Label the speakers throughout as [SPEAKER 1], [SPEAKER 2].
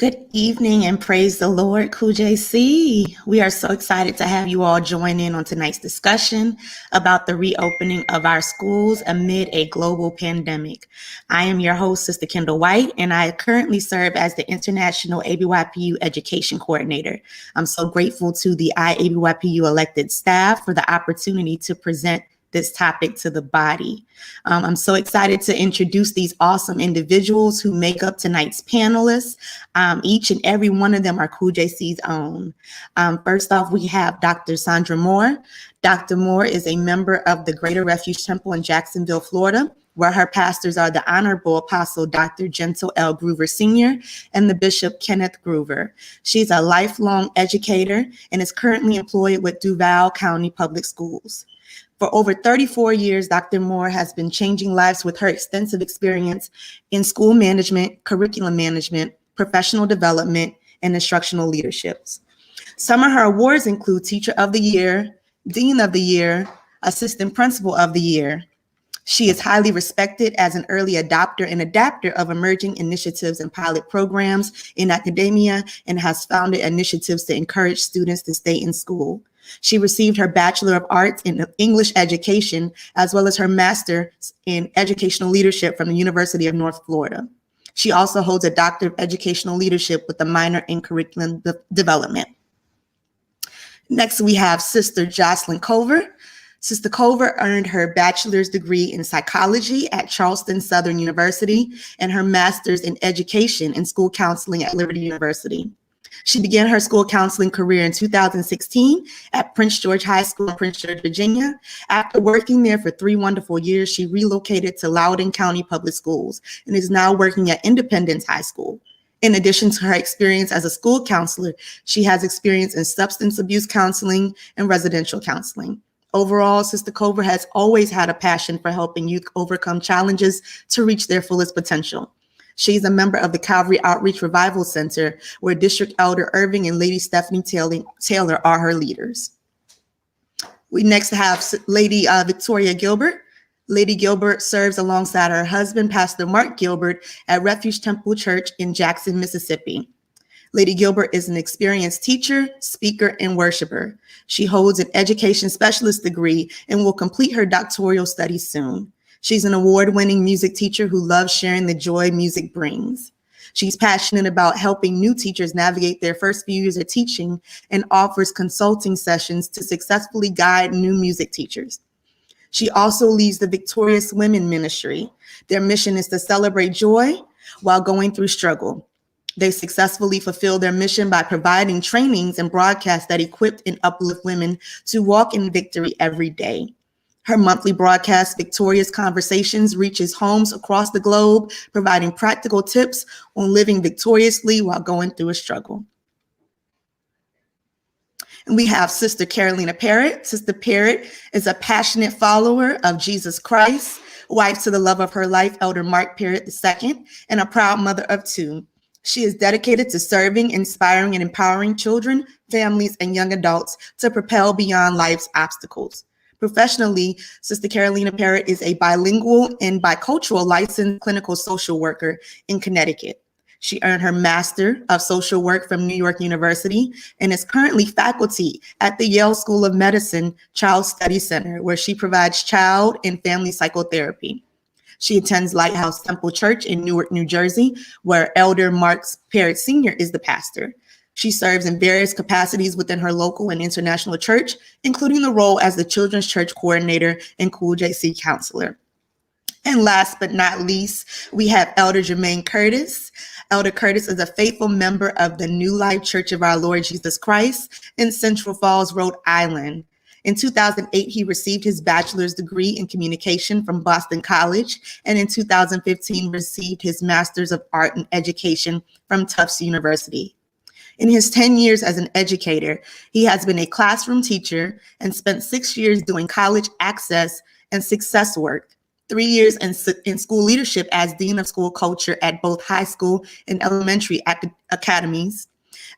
[SPEAKER 1] Good evening and praise the Lord, QJC. We are so excited to have you all join in on tonight's discussion about the reopening of our schools amid a global pandemic. I am your host, Sister Kendall White, and I currently serve as the International ABYPU Education Coordinator. I'm so grateful to the ABYPU elected staff for the opportunity to present this topic to the body. I'm so excited to introduce these awesome individuals who make up tonight's panelists. Each and every one of them are QJC's own. First off, we have Dr. Sandra Moore. Dr. Moore is a member of the Greater Refuge Temple in Jacksonville, Florida, where her pastors are the Honorable Apostle Dr. Gentle L. Groover Sr. and the Bishop Kenneth Groover. She's a lifelong educator and is currently employed with Duval County Public Schools. For over 34 years, Dr. Moore has been changing lives with her extensive experience in school management, curriculum management, professional development, and instructional leaderships. Some of her awards include Teacher of the Year, Dean of the Year, Assistant Principal of the Year. She is highly respected as an early adopter and adapter of emerging initiatives and pilot programs in academia and has founded initiatives to encourage students to stay in school. She received her Bachelor of Arts in English Education, as well as her Master's in Educational Leadership from the University of North Florida. She also holds a Doctor of Educational Leadership with a minor in Curriculum Development. Next, we have Sister Jocelyn Cover. Sister Cover earned her bachelor's degree in psychology at Charleston Southern University and her master's in education and school counseling at Liberty University. She began her school counseling career in 2016 at Prince George High School in Prince George, Virginia. After working there for 3 wonderful years, she relocated to Loudoun County Public Schools and is now working at Independence High School. In addition to her experience as a school counselor, she has experience in substance abuse counseling and residential counseling. Overall, Sister Cover has always had a passion for helping youth overcome challenges to reach their fullest potential. She's a member of the Calvary Outreach Revival Center, where District Elder Irving and Lady Stephanie Taylor are her leaders. We next have Lady Victoria Gilbert. Lady Gilbert serves alongside her husband, Pastor Mark Gilbert, at Refuge Temple Church in Jackson, Mississippi. Lady Gilbert is an experienced teacher, speaker, and worshiper. She holds an education specialist degree and will complete her doctoral studies soon. She's an award-winning music teacher who loves sharing the joy music brings. She's passionate about helping new teachers navigate their first few years of teaching and offers consulting sessions to successfully guide new music teachers. She also leads the Victorious Women Ministry. Their mission is to celebrate joy while going through struggle. They successfully fulfill their mission by providing trainings and broadcasts that equip and uplift women to walk in victory every day. Her monthly broadcast, Victorious Conversations, reaches homes across the globe, providing practical tips on living victoriously while going through a struggle. And we have Sister Carolina Parrott. Sister Parrott is a passionate follower of Jesus Christ, wife to the love of her life, Elder Mark Parrott II, and a proud mother of 2. She is dedicated to serving, inspiring, and empowering children, families, and young adults to propel beyond life's obstacles. Professionally, Sister Carolina Parrott is a bilingual and bicultural licensed clinical social worker in Connecticut. She earned her Master of Social Work from New York University and is currently faculty at the Yale School of Medicine Child Study Center, where she provides child and family psychotherapy. She attends Lighthouse Temple Church in Newark, New Jersey, where Elder Mark Parrott Sr. is the pastor. She serves in various capacities within her local and international church, including the role as the Children's Church Coordinator and QJC Counselor. And last but not least, we have Elder Jermaine Curtis. Elder Curtis is a faithful member of the New Life Church of Our Lord Jesus Christ in Central Falls, Rhode Island. In 2008, he received his bachelor's degree in communication from Boston College, and in 2015 received his Master's of Art in Education from Tufts University. In his 10 years as an educator, he has been a classroom teacher and spent 6 years doing college access and success work, 3 years in school leadership as Dean of School Culture at both high school and elementary academies.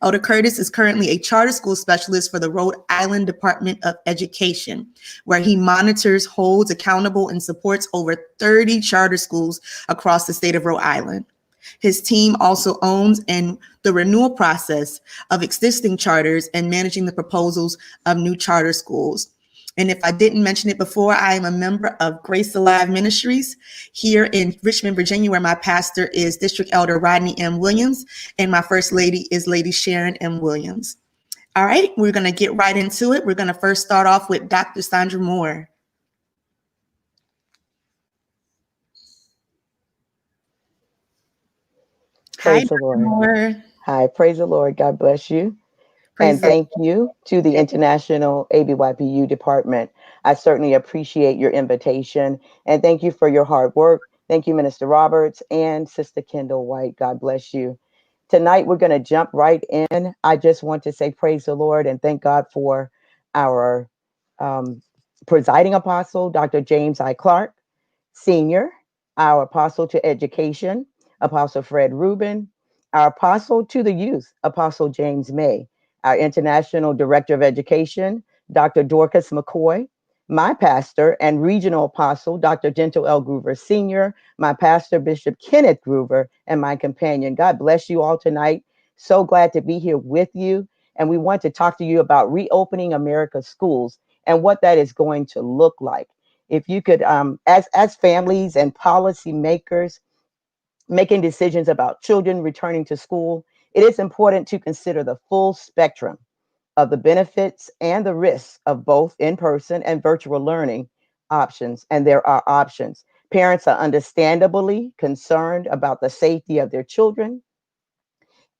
[SPEAKER 1] Elder Curtis is currently a charter school specialist for the Rhode Island Department of Education, where he monitors, holds accountable, and supports over 30 charter schools across the state of Rhode Island. His team also owns and the renewal process of existing charters and managing the proposals of new charter schools. And if I didn't mention it before, I am a member of Grace Alive Ministries here in Richmond, Virginia, where my pastor is District Elder Rodney M. Williams, and my First Lady is Lady Sharon M. Williams. All right, we're going to get right into it. We're going to first start off with Dr. Sandra Moore. Hi,
[SPEAKER 2] Praise the
[SPEAKER 1] Dr.
[SPEAKER 2] Lord.
[SPEAKER 1] Moore.
[SPEAKER 2] Hi, praise the Lord. God bless you.
[SPEAKER 1] Praise
[SPEAKER 2] And
[SPEAKER 1] the
[SPEAKER 2] thank you to the International ABYPU Department. I certainly appreciate your invitation. And thank you for your hard work. Thank you, Minister Roberts and Sister Kendall White. God bless you. Tonight, we're going to jump right in. I just want to say praise the Lord and thank God for our um, presiding apostle, Dr. James I. Clark, Sr., our apostle to education, Apostle Fred Rubin, our apostle to the youth, Apostle James May, our international director of education, Dr. Dorcas McCoy, my pastor and regional apostle, Dr. Gentle L. Groover Sr., my pastor, Bishop Kenneth Groover, and my companion. God bless you all tonight. So glad to be here with you. And we want to talk to you about reopening America's schools and what that is going to look like. If you could, as families and policymakers making decisions about children returning to school, it is important to consider the full spectrum of the benefits and the risks of both in-person and virtual learning options. And there are options. Parents are understandably concerned about the safety of their children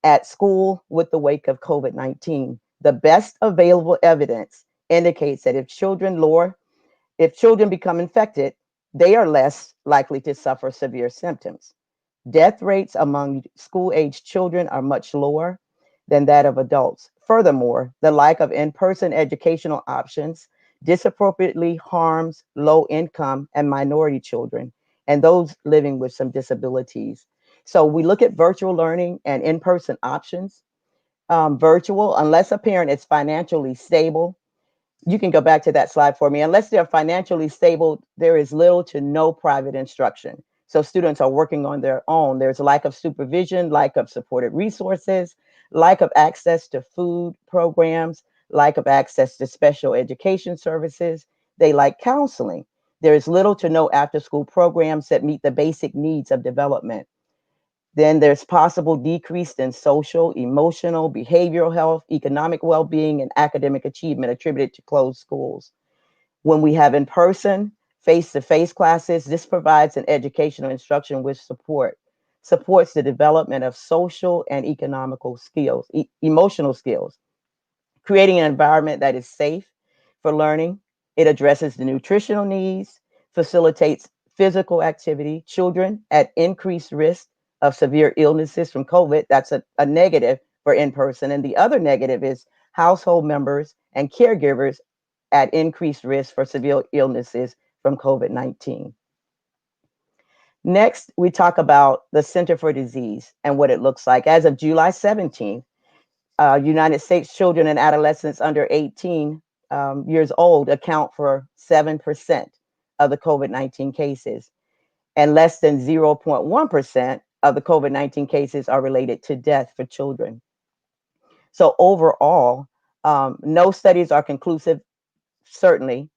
[SPEAKER 2] at school with the wake of COVID-19. The best available evidence indicates that if children become infected, they are less likely to suffer severe symptoms. Death rates among school age children are much lower than that of adults. Furthermore, the lack of in person educational options disproportionately harms low income and minority children and those living with some disabilities. So we look at virtual learning and in person options. Virtual, unless a parent is financially stable, you can go back to that slide for me. Unless they're financially stable, there is little to no private instruction. So students are working on their own. There's a lack of supervision, lack of supported resources, lack of access to food programs, lack of access to special education services. They lack counseling. There is little to no after school programs that meet the basic needs of development. Then there's possible decrease in social, emotional, behavioral health, economic well-being, and academic achievement attributed to closed schools. When we have in-person, face-to-face classes, this provides an educational instruction which supports the development of social and economical skills, emotional skills, creating an environment that is safe for learning. It addresses the nutritional needs, facilitates physical activity. Children at increased risk of severe illnesses from COVID, that's a negative for in person. And the other negative is household members and caregivers at increased risk for severe illnesses from COVID-19. Next, we talk about the Center for Disease and what it looks like. As of July 17th, United States children and adolescents under 18 years old account for 7% of the COVID-19 cases, and less than 0.1% of the COVID-19 cases are related to death for children. So overall, no studies are conclusive, certainly,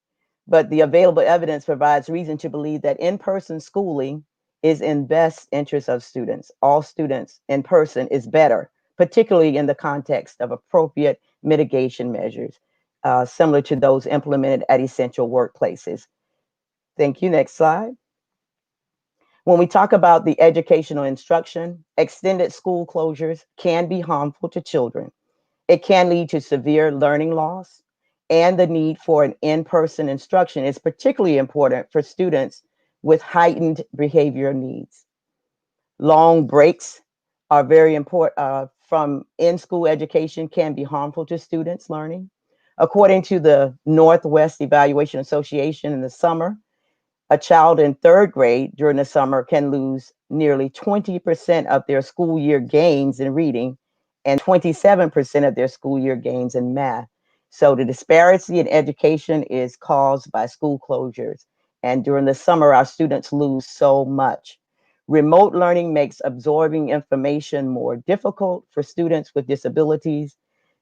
[SPEAKER 2] but the available evidence provides reason to believe that in-person schooling is in best interest of students. All students in person is better, particularly in the context of appropriate mitigation measures, similar to those implemented at essential workplaces. Thank you. Next slide. When we talk about the educational instruction, extended school closures can be harmful to children. It can lead to severe learning loss, and the need for an in-person instruction is particularly important for students with heightened behavior needs. Long breaks are very important from in-school education can be harmful to students' learning. According to the Northwest Evaluation Association, in the summer, a child in third grade during the summer can lose nearly 20% of their school year gains in reading and 27% of their school year gains in math. So the disparity in education is caused by school closures. And during the summer, our students lose so much. Remote learning makes absorbing information more difficult for students with disabilities,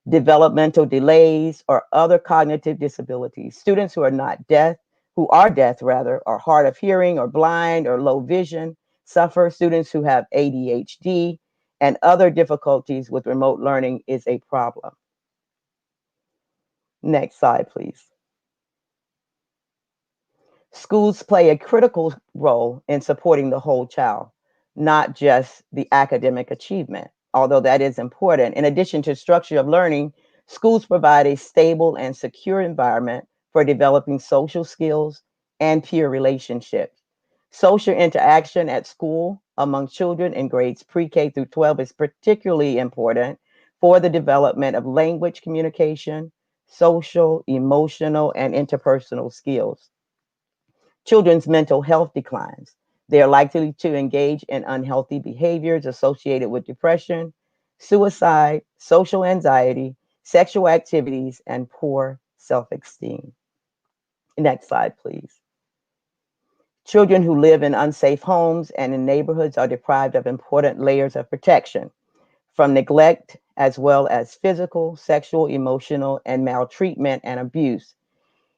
[SPEAKER 2] developmental delays, or other cognitive disabilities. Students who are deaf rather, or hard of hearing or blind or low vision suffer. Students who have ADHD and other difficulties with remote learning is a problem. Next slide, please. Schools play a critical role in supporting the whole child, not just the academic achievement, although that is important. In addition to structure of learning, schools provide a stable and secure environment for developing social skills and peer relationships. Social interaction at school among children in grades pre-K through 12 is particularly important for the development of language communication, social, emotional, and interpersonal skills. Children's mental health declines. They are likely to engage in unhealthy behaviors associated with depression, suicide, social anxiety, sexual activities, and poor self esteem. Next slide, please. Children who live in unsafe homes and in neighborhoods are deprived of important layers of protection from neglect, as well as physical, sexual, emotional, and maltreatment and abuse.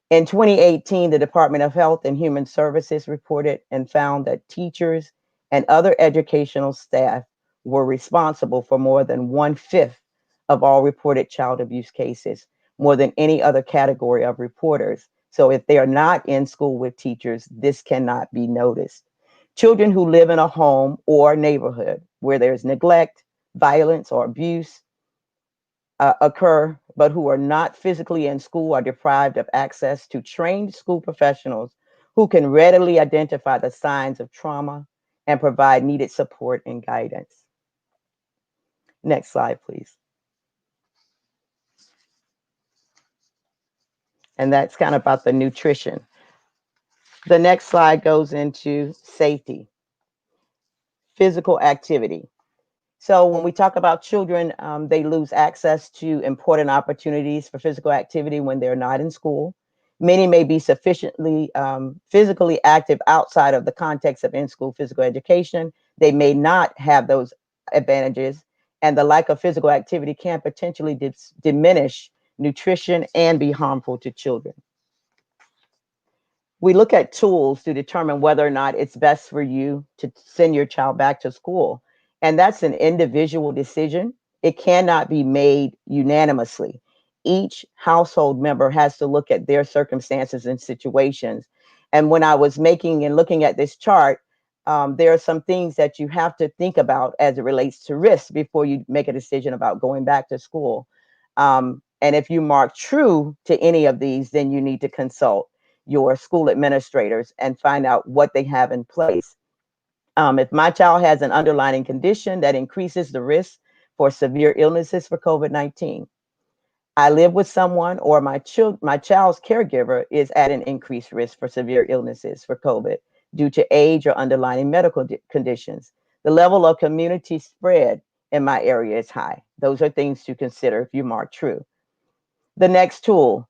[SPEAKER 2] In 2018, the Department of Health and Human Services reported and found that teachers and other educational staff were responsible for more than one-fifth of all reported child abuse cases, more than any other category of reporters. So if they are not in school with teachers, this cannot be noticed. Children who live in a home or neighborhood where there's neglect, violence, or abuse occur, but who are not physically in school are deprived of access to trained school professionals who can readily identify the signs of trauma and provide needed support and guidance. Next slide, please. And that's kind of about the nutrition. The next slide goes into safety, physical activity. So when we talk about children, they lose access to important opportunities for physical activity when they're not in school. Many may be sufficiently physically active outside of the context of in-school physical education. They may not have those advantages, and the lack of physical activity can potentially diminish nutrition and be harmful to children. We look at tools to determine whether or not it's best for you to send your child back to school. And that's an individual decision. It cannot be made unanimously. Each household member has to look at their circumstances and situations. And when I was making and looking at this chart, there are some things that you have to think about as it relates to risk before you make a decision about going back to school. And if you mark true to any of these, then you need to consult your school administrators and find out what they have in place. If my child has an underlying condition that increases the risk for severe illnesses for COVID-19, I live with someone or my child's caregiver is at an increased risk for severe illnesses for COVID due to age or underlying medical conditions. The level of community spread in my area is high. Those are things to consider if you mark true. The next tool,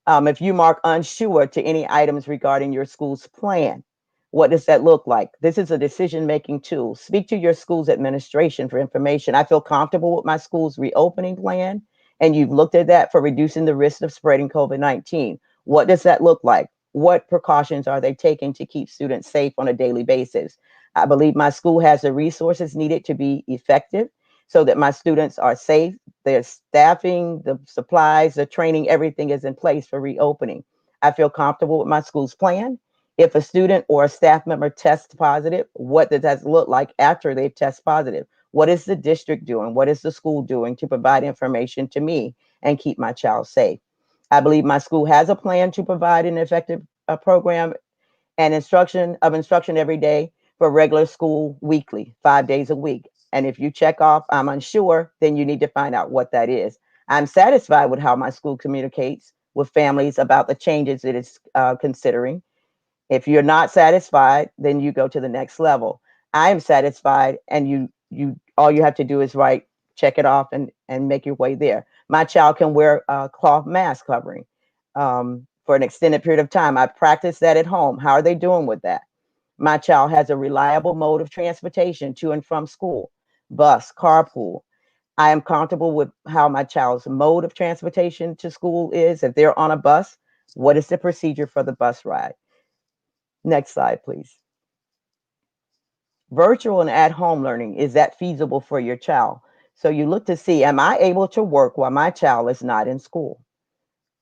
[SPEAKER 2] if you mark unsure to any items regarding your school's plan, what does that look like? This is a decision-making tool. Speak to your school's administration for information. I feel comfortable with my school's reopening plan, and you've looked at that for reducing the risk of spreading COVID-19. What does that look like? What precautions are they taking to keep students safe on a daily basis? I believe my school has the resources needed to be effective so that my students are safe. Their staffing, the supplies, the training, everything is in place for reopening. I feel comfortable with my school's plan. If a student or a staff member tests positive, what does that look like after they've tested positive? What is the district doing? What is the school doing to provide information to me and keep my child safe? I believe my school has a plan to provide an effective program and instruction every day for regular school weekly, 5 days a week. And if you check off, I'm unsure, then you need to find out what that is. I'm satisfied with how my school communicates with families about the changes it is considering. If you're not satisfied, then you go to the next level. I am satisfied, and you all you have to do is write, check it off, and make your way there. My child can wear a cloth mask covering for an extended period of time. I practice that at home. How are they doing with that? My child has a reliable mode of transportation to and from school, bus, carpool. I am comfortable with how my child's mode of transportation to school is. If they're on a bus, what is the procedure for the bus ride? Next slide, please. Virtual and at home learning, is that feasible for your child? So you look to see, am I able to work while my child is not in school?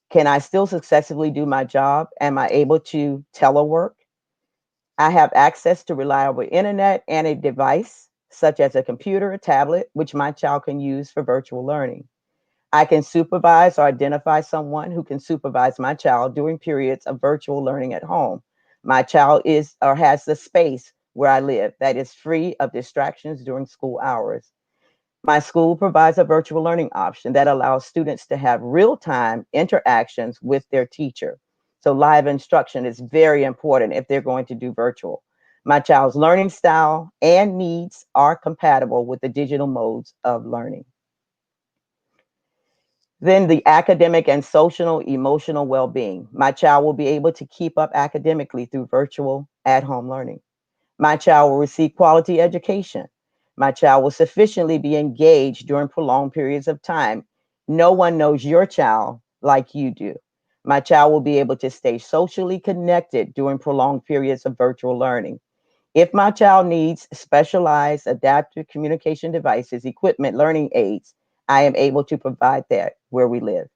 [SPEAKER 2] Can I still successfully do my job? Am I able to telework? I have access to reliable internet and a device, such as a computer, a tablet, which my child can use for virtual learning. I can supervise or identify someone who can supervise my child during periods of virtual learning at home. My child is or has the space where I live that is free of distractions during school hours. My school provides a virtual learning option that allows students to have real-time interactions with their teacher. So live instruction is very important if they're going to do virtual. My child's learning style and needs are compatible with the digital modes of learning. Then the academic and social emotional well-being. My child will be able to keep up academically through virtual at-home learning. My child will receive quality education. My child will sufficiently be engaged during prolonged periods of time. No one knows your child like you do. My child will be able to stay socially connected during prolonged periods of virtual learning. If my child needs specialized adaptive communication devices, equipment, learning aids, I am able to provide that where we live.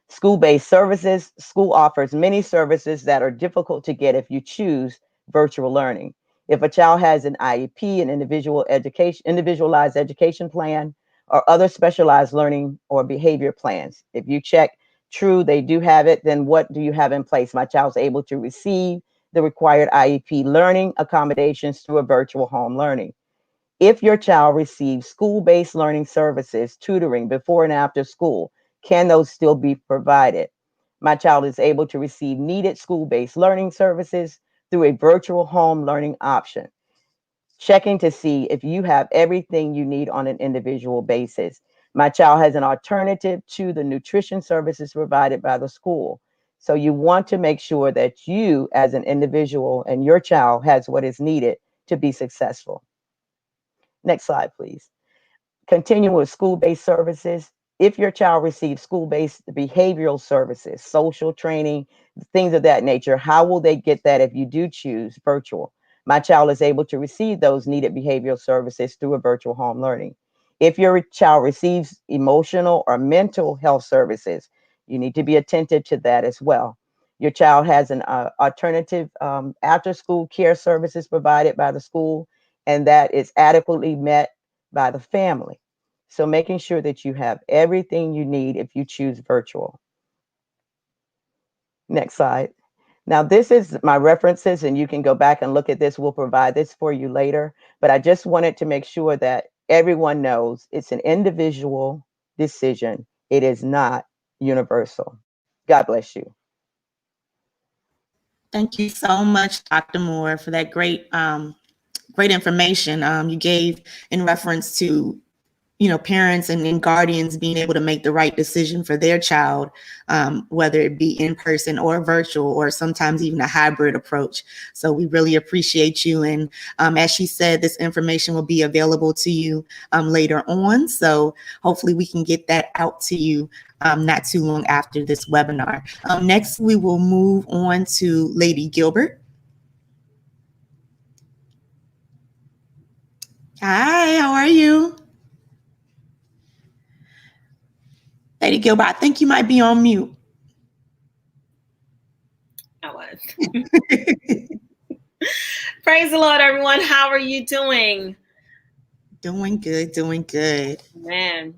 [SPEAKER 2] School-based services. School offers many services that are difficult to get if you choose virtual learning. If a child has an IEP, an individualized education plan, or other specialized learning or behavior plans, if you check true, they do have it, then what do you have in place? My child's able to receive the required IEP learning accommodations through a virtual home learning. If your child receives school-based learning services, tutoring before and after school, can those still be provided? My child is able to receive needed school-based learning services through a virtual home learning option. Checking to see if you have everything you need on an individual basis. My child has an alternative to the nutrition services provided by the school. So you want to make sure that you as an individual and your child has what is needed to be successful. Next slide, please. Continue with school-based services. If your child receives school-based behavioral services, social training, things of that nature, how will they get that if you do choose virtual? My child is able to receive those needed behavioral services through a virtual home learning. If your child receives emotional or mental health services, you need to be attentive to that as well. Your child has an alternative after-school care services provided by the school, and that is adequately met by the family. So making sure that you have everything you need if you choose virtual. Next slide. Now, this is my references, and you can go back and look at this. We'll provide this for you later. But I just wanted to make sure that everyone knows it's an individual decision. It is not universal. God bless you.
[SPEAKER 1] Thank you so much, Dr. Moore, for that great information you gave in reference to parents and guardians being able to make the right decision for their child, whether it be in person or virtual, or sometimes even a hybrid approach. So we really appreciate you. And as she said, this information will be available to you later on. So hopefully we can get that out to you not too long after this webinar. Next, we will move on to Lady Gilbert. Hi, how are you? Lady Gilbert, I think you might be on mute.
[SPEAKER 3] I was. Praise the Lord, everyone. How are you doing?
[SPEAKER 1] Doing good, doing good.
[SPEAKER 3] Man.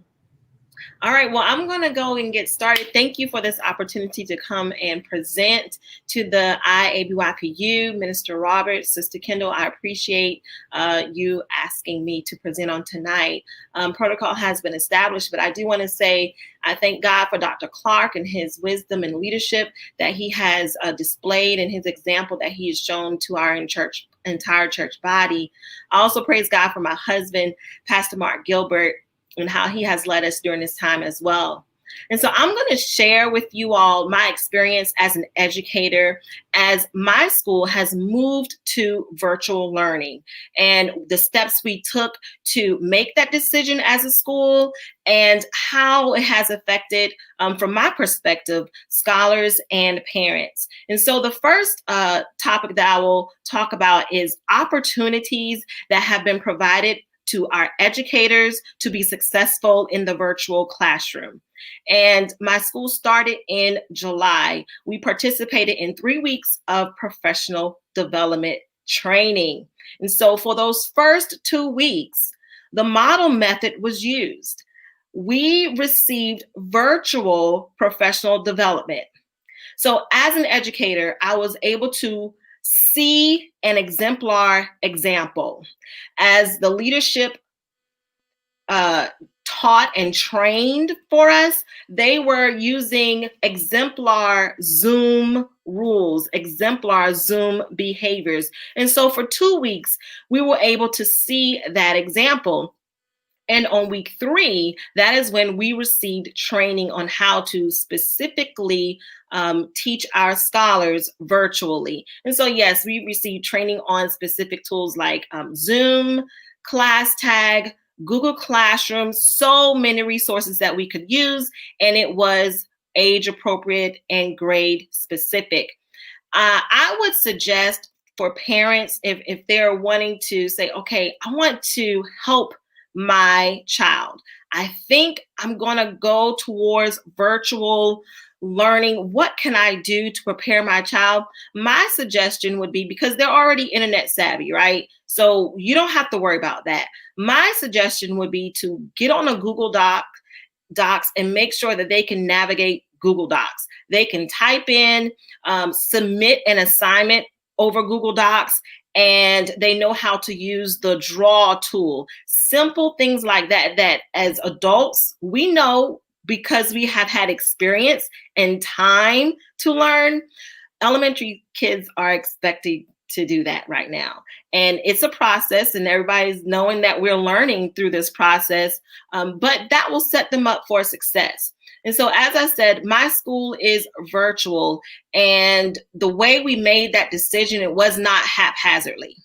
[SPEAKER 3] All right, well, I'm going to go and get started. Thank you for this opportunity to come and present to the ABYPU. Minister Robert, Sister Kendall, I appreciate you asking me to present on tonight. Protocol has been established, but I do want to say I thank God for Dr. Clark and his wisdom and leadership that he has displayed, and his example that he has shown to our entire church body. I also praise God for my husband, Pastor Mark Gilbert, and how he has led us during this time as well. And so I'm going to share with you all my experience as an educator as my school has moved to virtual learning and the steps we took to make that decision as a school and how it has affected, from my perspective, scholars and parents. And so the first topic that I will talk about is opportunities that have been provided to our educators to be successful in the virtual classroom. And my school started in July. We participated in 3 weeks of professional development training. And so for those first 2 weeks, the model method was used. We received virtual professional development. So as an educator, I was able to see an exemplar example as the leadership taught and trained for us. They were using exemplar Zoom rules, exemplar Zoom behaviors. And so for 2 weeks, we were able to see that example. And on week 3, that is when we received training on how to specifically teach our scholars virtually. And so, yes, we received training on specific tools like Zoom, ClassTag, Google Classroom, so many resources that we could use. And it was age appropriate and grade specific. I would suggest for parents, if they're wanting to say, okay, I want to help my child, I think I'm going to go towards virtual learning. What can I do to prepare my child? My suggestion would be, because they're already internet savvy, right? So you don't have to worry about that. My suggestion would be to get on a Google Docs and make sure that they can navigate Google Docs. They can type in, submit an assignment over Google Docs, and they know how to use the draw tool. Simple things like that, that as adults, we know because we have had experience and time to learn. Elementary kids are expected to do that right now. And it's a process, and everybody's knowing that we're learning through this process, but that will set them up for success. And so, as I said, my school is virtual, and the way we made that decision, it was not haphazardly.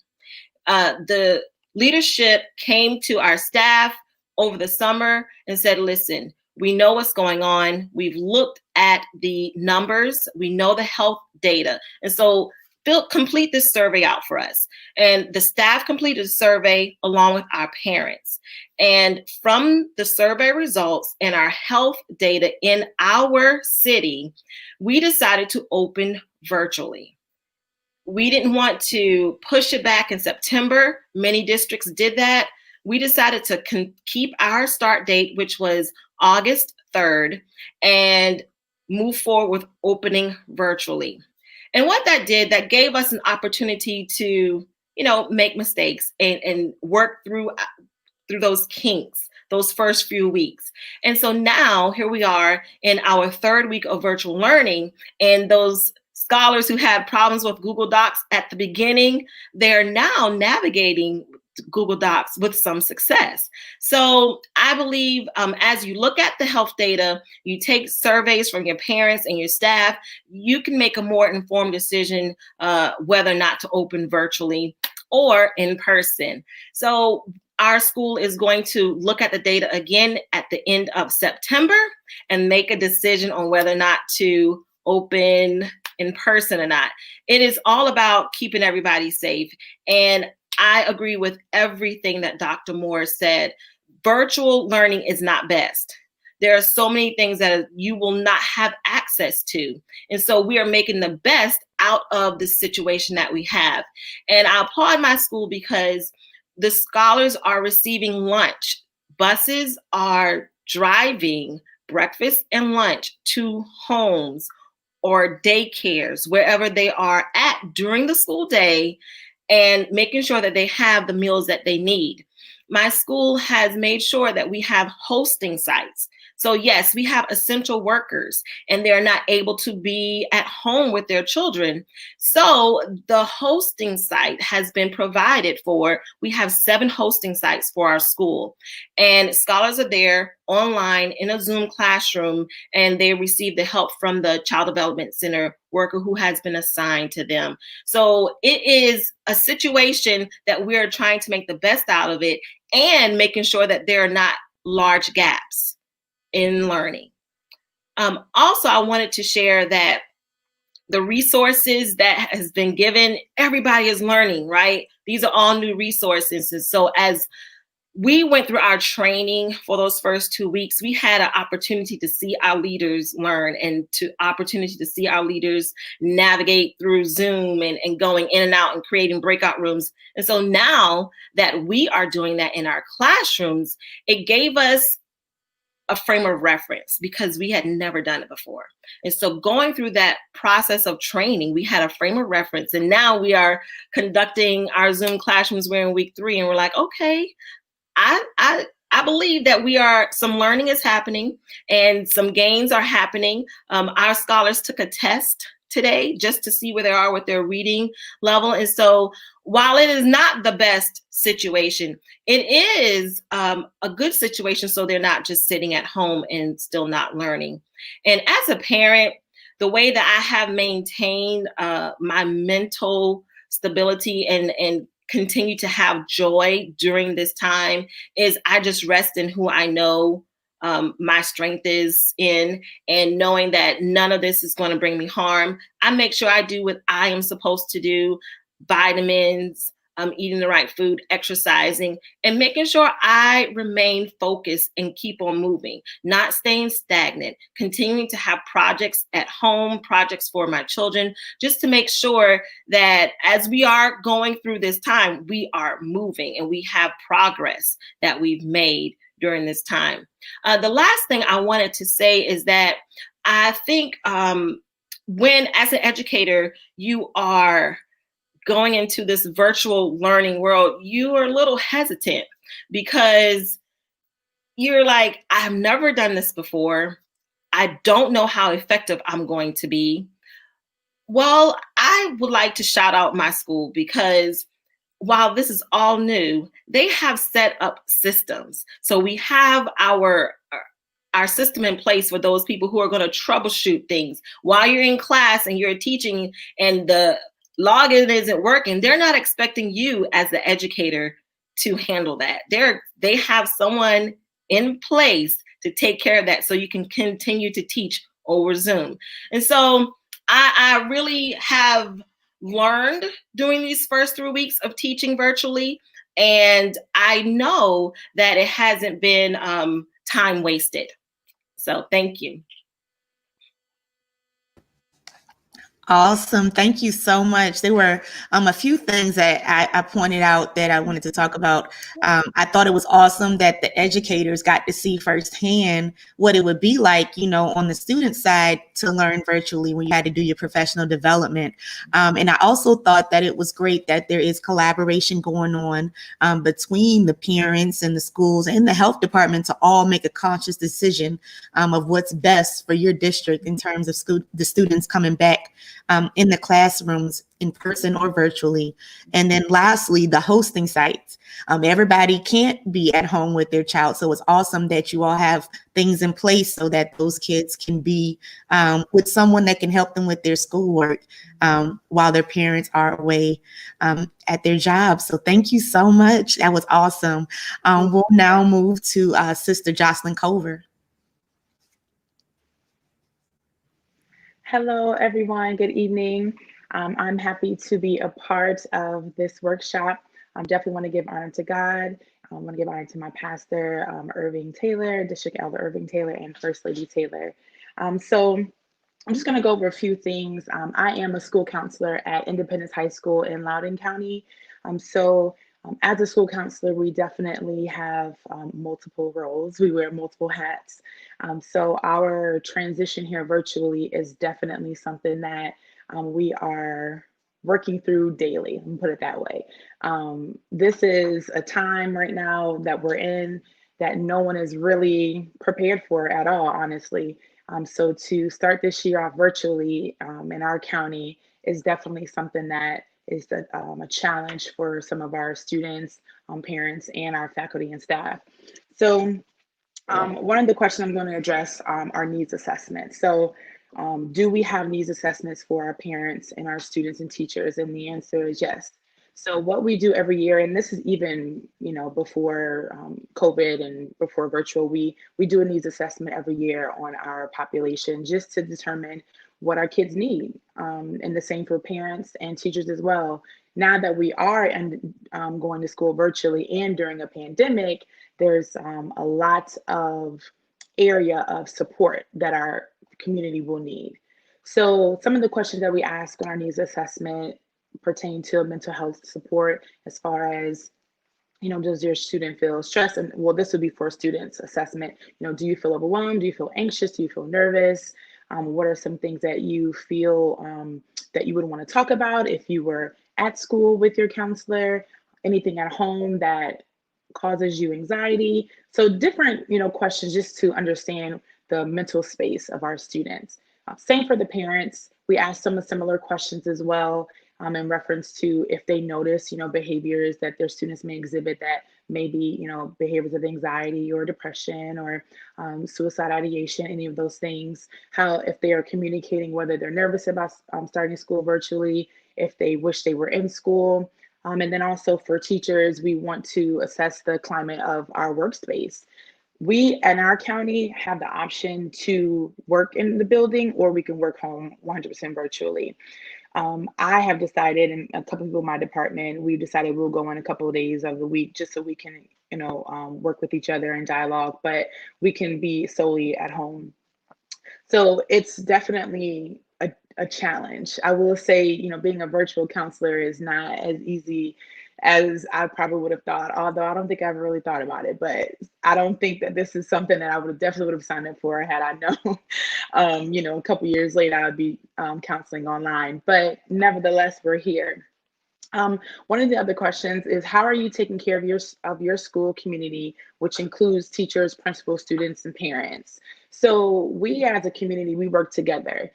[SPEAKER 3] The leadership came to our staff over the summer and said, listen, we know what's going on. We've looked at the numbers. We know the health data. And so complete this survey out for us. And the staff completed the survey along with our parents. And from the survey results and our health data in our city, we decided to open virtually. We didn't want to push it back in September. Many districts did that. We decided to keep our start date, which was August 3rd, and move forward with opening virtually. And what that did, that gave us an opportunity to, make mistakes and work through those kinks, those first few weeks. And so now here we are in our 3rd week of virtual learning, and those scholars who had problems with Google Docs at the beginning, they're now navigating Google Docs with some success. So I believe as you look at the health data, you take surveys from your parents and your staff, you can make a more informed decision whether or not to open virtually or in person. So our school is going to look at the data again at the end of September and make a decision on whether or not to open in person or not. It is all about keeping everybody safe. And I agree with everything that Dr. Moore said. Virtual learning is not best. There are so many things that you will not have access to. And so we are making the best out of the situation that we have. And I applaud my school because the scholars are receiving lunch. Buses are driving breakfast and lunch to homes or daycares, wherever they are at during the school day, and making sure that they have the meals that they need. My school has made sure that we have hosting sites. So yes, we have essential workers and they're not able to be at home with their children. So the hosting site has been provided for. We have 7 hosting sites for our school, and scholars are there online in a Zoom classroom, and they receive the help from the Child Development Center worker who has been assigned to them. So it is a situation that we're trying to make the best out of it and making sure that there are not large gaps in learning. Also, I wanted to share that the resources that has been given, everybody is learning, right? These are all new resources. And so as we went through our training for those first 2 weeks, we had an opportunity to see our leaders learn and to opportunity to see our leaders navigate through Zoom and going in and out and creating breakout rooms. And so now that we are doing that in our classrooms, it gave us a frame of reference because we had never done it before. And so going through that process of training, we had a frame of reference. And now we are conducting our Zoom classrooms. We're in week 3 and we're like, okay, I believe that some learning is happening and some gains are happening. Our scholars took a test today just to see where they are with their reading level. And so while it is not the best situation, it is a good situation so they're not just sitting at home and still not learning. And as a parent, the way that I have maintained my mental stability and continue to have joy during this time is I just rest in who I know my strength is in, and knowing that none of this is going to bring me harm. I make sure I do what I am supposed to do, vitamins, eating the right food, exercising, and making sure I remain focused and keep on moving, not staying stagnant, continuing to have projects at home, projects for my children, just to make sure that as we are going through this time, we are moving and we have progress that we've made during this time. The last thing I wanted to say is that I think when, as an educator, you are going into this virtual learning world, you are a little hesitant because you're like, I've never done this before. I don't know how effective I'm going to be. Well, I would like to shout out my school because while this is all new, they have set up systems. So we have our system in place for those people who are going to troubleshoot things while you're in class and you're teaching and the login isn't working. They're not expecting you as the educator to handle that. They have someone in place to take care of that so you can continue to teach over Zoom. And so I really have learned during these first 3 weeks of teaching virtually. And I know that it hasn't been time wasted. So thank you.
[SPEAKER 1] Awesome. Thank you so much. There were a few things that I pointed out that I wanted to talk about. I thought it was awesome that the educators got to see firsthand what it would be like, on the student side to learn virtually when you had to do your professional development. And I also thought that it was great that there is collaboration going on between the parents and the schools and the health department to all make a conscious decision of what's best for your district in terms of the students coming back in the classrooms in person or virtually. And then lastly, the hosting sites. Everybody can't be at home with their child. So it's awesome that you all have things in place so that those kids can be with someone that can help them with their schoolwork while their parents are away at their jobs. So thank you so much. That was awesome. We'll now move to Sister Jocelyn Cover.
[SPEAKER 4] Hello, everyone. Good evening. I'm happy to be a part of this workshop. I definitely want to give honor to God. I want to give honor to my pastor, Irving Taylor, District Elder Irving Taylor, and First Lady Taylor. So I'm just going to go over a few things. I am a school counselor at Independence High School in Loudoun County. As a school counselor, we definitely have multiple roles. We wear multiple hats. So our transition here virtually is definitely something that we are working through daily, let me put it that way. This is a time right now that we're in that no one is really prepared for at all, honestly. So to start this year off virtually in our county is definitely something that is a challenge for some of our students, parents, and our faculty and staff. So one of the questions I'm going to address are needs assessments. So do we have needs assessments for our parents and our students and teachers? And the answer is yes. So what we do every year, and this is even before COVID and before virtual, we do a needs assessment every year on our population just to determine what our kids need, and the same for parents and teachers as well. Now that we are going to school virtually and during a pandemic, there's a lot of area of support that our community will need. So some of the questions that we ask on our needs assessment pertain to mental health support, as far as does your student feel stressed? And well, this would be for students assessment. Do you feel overwhelmed? Do you feel anxious? Do you feel nervous? What are some things that you feel that you would want to talk about if you were at school with your counselor? Anything at home that causes you anxiety? So different, questions just to understand the mental space of our students. Same for the parents. We ask some similar questions as well, in reference to if they notice, behaviors that their students may exhibit that may be, behaviors of anxiety or depression or suicide ideation, any of those things. How, if they are communicating, whether they're nervous about starting school virtually, if they wish they were in school. And then also for teachers, we want to assess the climate of our workspace. We in our county have the option to work in the building, or we can work home 100% virtually. I have decided, and a couple of people in my department, we've decided we'll go in a couple of days of the week just so we can, work with each other and dialogue, but we can be solely at home. So it's definitely a challenge. I will say, being a virtual counselor is not as easy as I probably would have thought, although I don't think I've really thought about it, but I don't think that this is something that I would have signed up for had I known, a couple years later, I would be counseling online, but nevertheless, we're here. One of the other questions is, how are you taking care of your school community, which includes teachers, principals, students, and parents? So we as a community, we work together.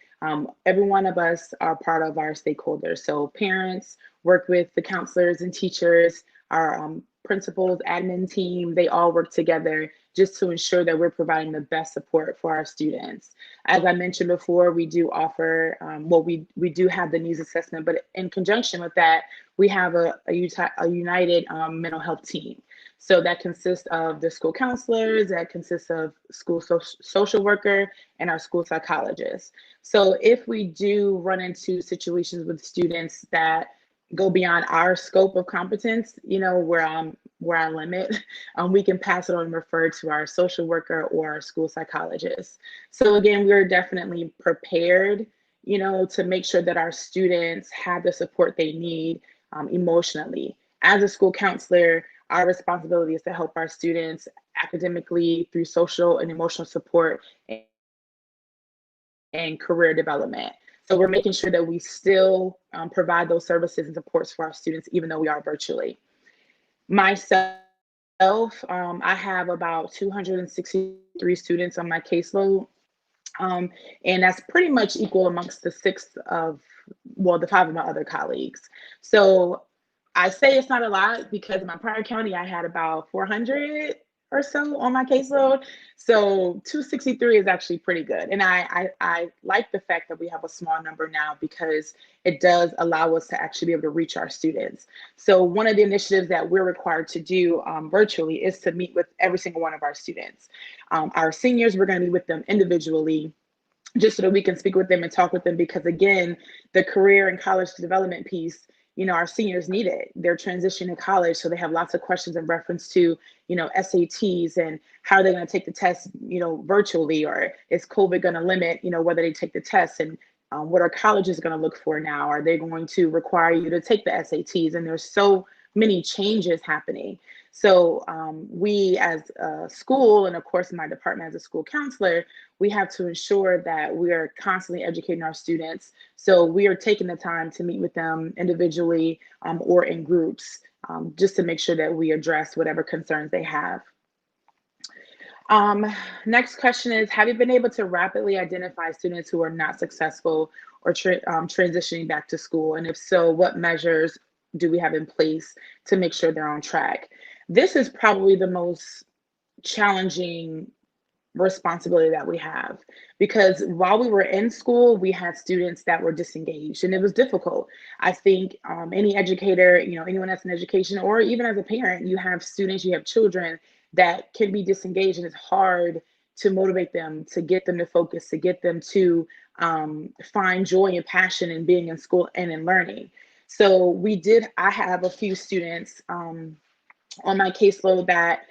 [SPEAKER 4] Every one of us are part of our stakeholders. So parents work with the counselors and teachers, our principals, admin team, they all work together just to ensure that we're providing the best support for our students. As I mentioned before, we do offer, we do have the needs assessment, but in conjunction with that, we have a united mental health team. So that consists of the school counselors, that consists of school social worker, and our school psychologist. So if we do run into situations with students that go beyond our scope of competence, where I limit, we can pass it on and refer to our social worker or our school psychologist. So again, we're definitely prepared, to make sure that our students have the support they need emotionally. As a school counselor, our responsibility is to help our students academically through social and emotional support and career development. So we're making sure that we still provide those services and supports for our students, even though we are virtually. Myself, I have about 263 students on my caseload. And that's pretty much equal amongst the 5 of my other colleagues. So I say it's not a lot because in my prior county, I had about 400 or so on my caseload. So 263 is actually pretty good. And I like the fact that we have a small number now because it does allow us to actually be able to reach our students. So one of the initiatives that we're required to do virtually is to meet with every single one of our students. Our seniors, we're going to meet with them individually just so that we can speak with them and talk with them, because again, the career and college development piece, our seniors need it. They're transitioning to college, so they have lots of questions in reference to, SATs and how are they going to take the test, virtually, or is COVID going to limit, whether they take the test, and what are colleges going to look for now? Are they going to require you to take the SATs? And there's so many changes happening. So we as a school, and of course in my department as a school counselor, we have to ensure that we are constantly educating our students. So we are taking the time to meet with them individually or in groups, just to make sure that we address whatever concerns they have. Next question is, have you been able to rapidly identify students who are not successful or transitioning back to school? And if so, what measures do we have in place to make sure they're on track? This is probably the most challenging responsibility that we have, because while we were in school, we had students that were disengaged and it was difficult. I think any educator, anyone that's in education, or even as a parent, you have students, you have children that can be disengaged, and it's hard to motivate them, to get them to focus, to get them to find joy and passion in being in school and in learning. So I have a few students on my caseload that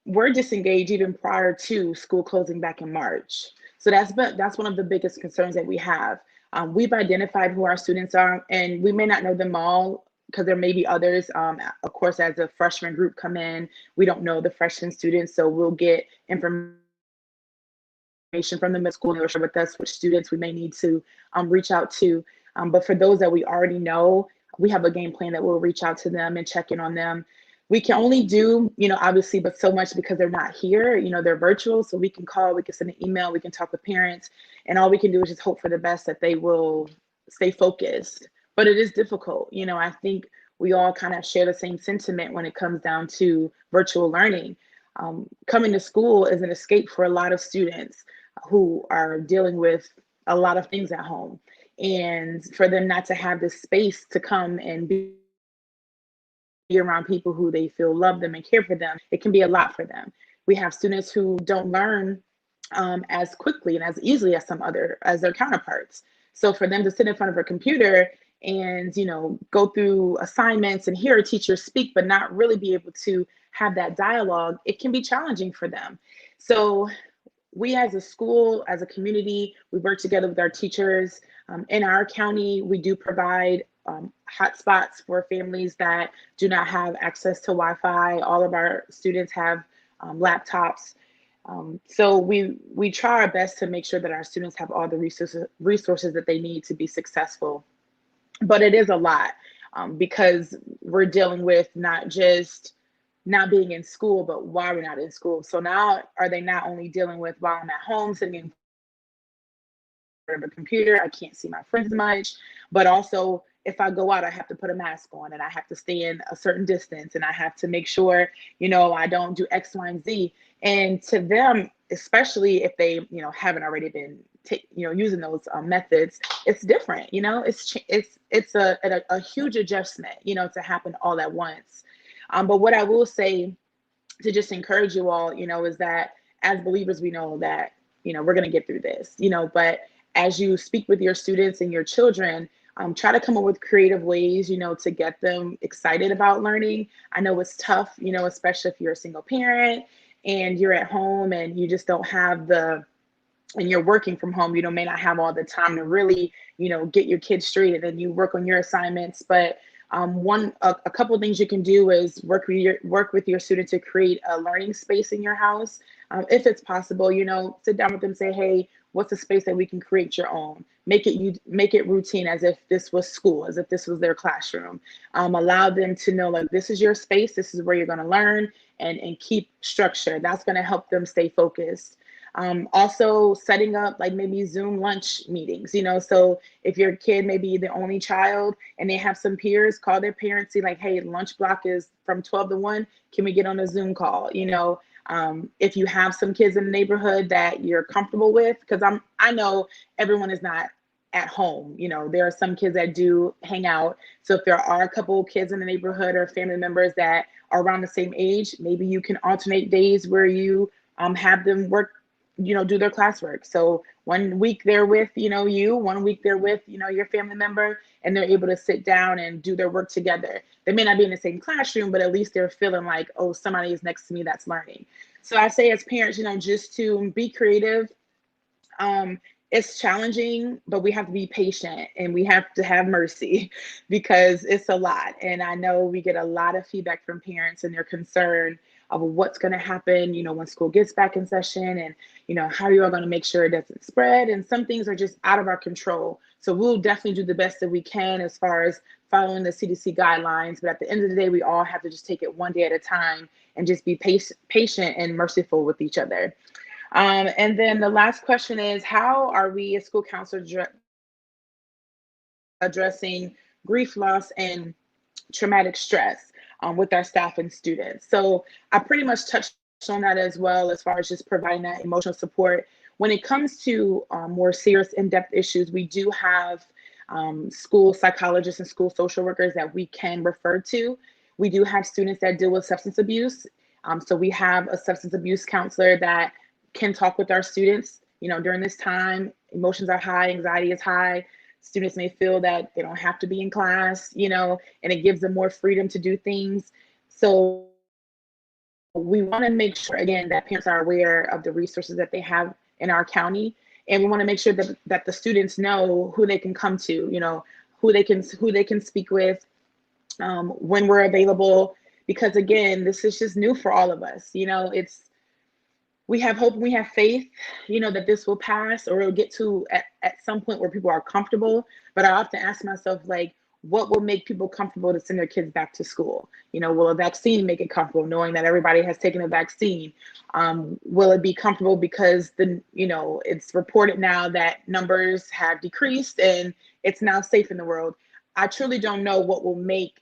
[SPEAKER 4] were disengaged even prior to school closing back in March. So that's one of the biggest concerns that we have. We've identified who our students are, and we may not know them all because there may be others. Of course, as a freshman group come in, we don't know the freshman students, so we'll get information from the middle school, and they'll share with us which students we may need to reach out to. But for those that we already know, we have a game plan that we'll reach out to them and check in on them. We can only do, obviously, but so much because they're not here, they're virtual. So we can call, we can send an email, we can talk with parents, and all we can do is just hope for the best that they will stay focused. But it is difficult. I think we all kind of share the same sentiment when it comes down to virtual learning. Coming to school is an escape for a lot of students who are dealing with a lot of things at home. And for them not to have this space to come and be around people who they feel love them and care for them, it can be a lot for them. We have students who don't learn as quickly and as easily as their counterparts. So for them to sit in front of a computer and go through assignments and hear a teacher speak but not really be able to have that dialogue, it can be challenging for them. So we as a school, as a community, we work together with our teachers. In our county, we do provide hotspots for families that do not have access to Wi-Fi. All of our students have laptops. So we try our best to make sure that our students have all the resources that they need to be successful. But it is a lot because we're dealing with not just not being in school, but why we're not in school. So now are they not only dealing with while I'm at home sitting in front of a computer, I can't see my friends much, but also if I go out, I have to put a mask on and I have to stay in a certain distance and I have to make sure, I don't do X, Y, and Z. And to them, especially if they, haven't already been, using those methods, it's different. It's a huge adjustment, to happen all at once. But what I will say to just encourage you all, is that as believers, we know that, we're going to get through this, but as you speak with your students and your children, try to come up with creative ways, to get them excited about learning. I know it's tough, especially if you're a single parent and you're at home and you just don't have and you're working from home, may not have all the time to really, get your kids straight and then you work on your assignments. But a couple of things you can do is work with your student to create a learning space in your house. If it's possible, sit down with them, say, hey, what's a space that we can create your own? Make it routine as if this was school, as if this was their classroom. Allow them to know, like, this is your space, this is where you're going to learn, and keep structure. That's going to help them stay focused. Also setting up like maybe Zoom lunch meetings, so if your kid may be the only child and they have some peers, call their parents, say like, hey, lunch block is from 12 to 1. Can we get on a Zoom call? If you have some kids in the neighborhood that you're comfortable with, because I know everyone is not at home. There are some kids that do hang out. So if there are a couple of kids in the neighborhood or family members that are around the same age, maybe you can alternate days where you have them work, do their classwork. So 1 week they're with, you, 1 week they're with, your family member, and they're able to sit down and do their work together. They may not be in the same classroom, but at least they're feeling like, oh, somebody is next to me that's learning. So I say as parents, just to be creative. It's challenging, but we have to be patient and we have to have mercy because it's a lot. And I know we get a lot of feedback from parents and they're concerned of what's going to happen, when school gets back in session, and, how you are going to make sure it doesn't spread. And some things are just out of our control. So we'll definitely do the best that we can as far as following the CDC guidelines. But at the end of the day, we all have to just take it one day at a time and just be patient and merciful with each other. And then the last question is, how are we as school counselors addressing grief, loss, and traumatic stress with our staff and students? So I pretty much touched on that as well, as far as just providing that emotional support. When it comes to more serious, in-depth issues, we do have school psychologists and school social workers that we can refer to. We do have students that deal with substance abuse. So we have a substance abuse counselor that can talk with our students. During this time, emotions are high, anxiety is high. Students may feel that they don't have to be in class, and it gives them more freedom to do things. So we want to make sure, again, that parents are aware of the resources that they have in our county. And we want to make sure that the students know who they can come to, who they can speak with, when we're available. Because again, this is just new for all of us. We have hope and we have faith, that this will pass, or it'll get to at some point where people are comfortable. But I often ask myself, like, what will make people comfortable to send their kids back to school? Will a vaccine make it comfortable, knowing that everybody has taken a vaccine? Will it be comfortable because it's reported now that numbers have decreased and it's now safe in the world? I truly don't know what will make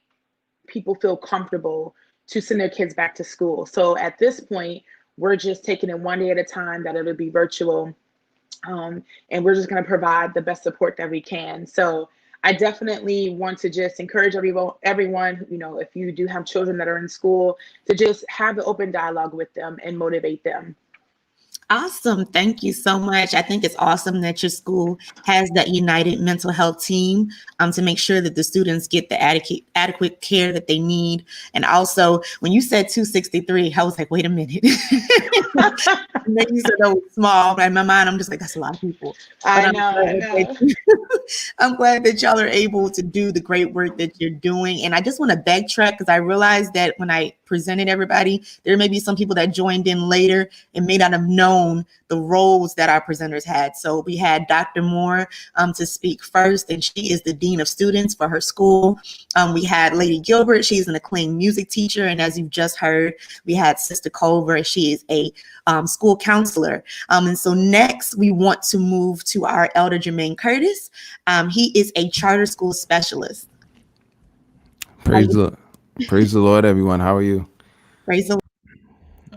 [SPEAKER 4] people feel comfortable to send their kids back to school. So at this point, we're just taking it one day at a time, that it'll be virtual. And we're just going to provide the best support that we can. So I definitely want to just encourage everyone, if you do have children that are in school, to just have an open dialogue with them and motivate them.
[SPEAKER 1] Awesome. Thank you so much. I think it's awesome that your school has that united mental health team to make sure that the students get the adequate care that they need. And also, when you said 263, I was like, wait a minute. And then you said that was small. But in my mind, I'm just like, that's a lot of people.
[SPEAKER 4] I know.
[SPEAKER 1] I'm glad that y'all are able to do the great work that you're doing. And I just want to backtrack, because I realized that when I presented everybody, there may be some people that joined in later and may not have known the roles that our presenters had. So we had Dr. Moore to speak first, and she is the Dean of Students for her school. We had Lady Gilbert. She's an acclaimed music teacher. And as you've just heard, we had Sister Culver. She is a school counselor. And so next, we want to move to our Elder Jermaine Curtis. He is a charter school specialist.
[SPEAKER 5] Praise the Lord, everyone. How are you?
[SPEAKER 1] Praise the Lord.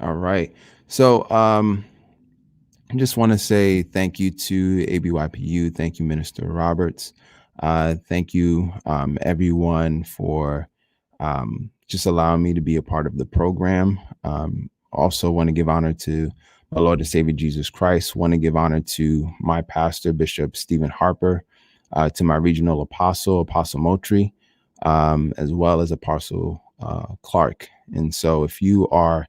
[SPEAKER 5] All right. So I just want to say thank you to ABYPU. Thank you, Minister Roberts. Thank you, everyone, for just allowing me to be a part of the program. Also want to give honor to my Lord and Savior Jesus Christ. Want to give honor to my pastor, Bishop Stephen Harper, to my regional apostle, Apostle Motri, as well as Apostle Clark. And so if you are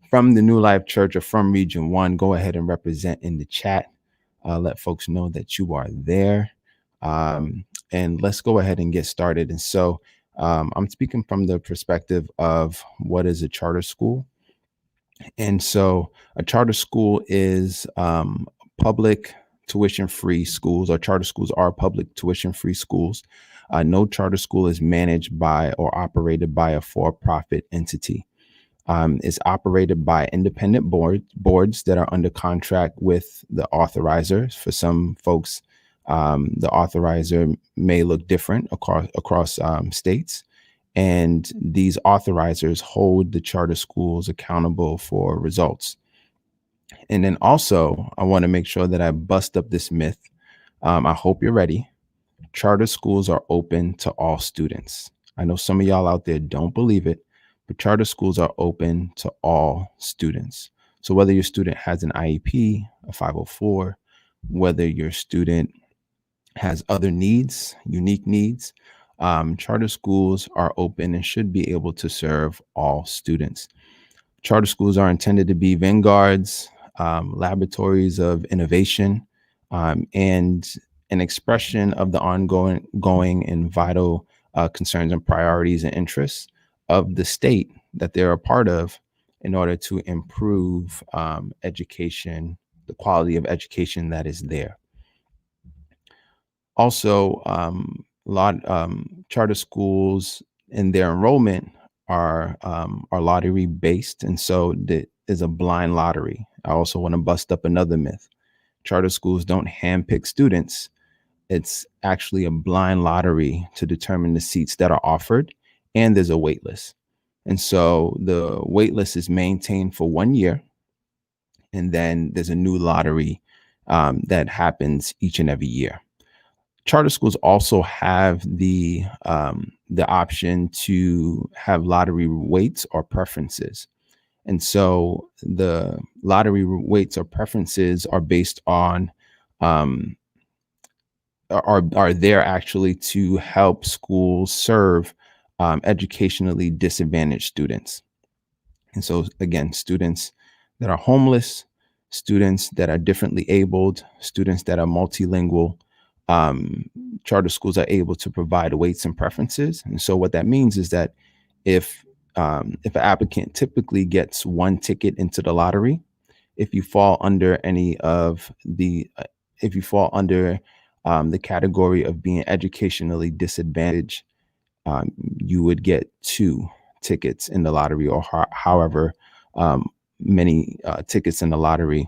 [SPEAKER 5] from the New Life Church or from Region 1, go ahead and represent in the chat. Let folks know that you are there. And let's go ahead and get started. And so I'm speaking from the perspective of what is a charter school. And so a charter school is public tuition-free schools, or charter schools are public tuition-free schools. No charter school is managed by or operated by a for-profit entity. It's operated by independent boards that are under contract with the authorizer. For some folks, the authorizer may look different across states. And these authorizers hold the charter schools accountable for results. And then also, I want to make sure that I bust up this myth. I hope you're ready. Charter schools are open to all students. I know some of y'all out there don't believe it, but charter schools are open to all students. So whether your student has an IEP, a 504, whether your student has other needs, unique needs, charter schools are open and should be able to serve all students. Charter schools are intended to be vanguards, laboratories of innovation, and an expression of the ongoing and vital concerns and priorities and interests of the state that they're a part of, in order to improve education, the quality of education that is there. Also, charter schools in their enrollment are lottery based, and so that is a blind lottery. I also want to bust up another myth. Charter schools don't handpick students. It's actually a blind lottery to determine the seats that are offered, and there's a wait list. And so the wait list is maintained for 1 year, and then there's a new lottery that happens each and every year. Charter schools also have the option to have lottery weights or preferences. And so the lottery weights or preferences are based on are there actually to help schools serve educationally disadvantaged students. And so again, students that are homeless, students that are differently abled, students that are multilingual, charter schools are able to provide weights and preferences. And so what that means is that if an applicant typically gets one ticket into the lottery, if you fall under any of the if you fall under the category of being educationally disadvantaged, you would get 2 tickets in the lottery, or however many tickets in the lottery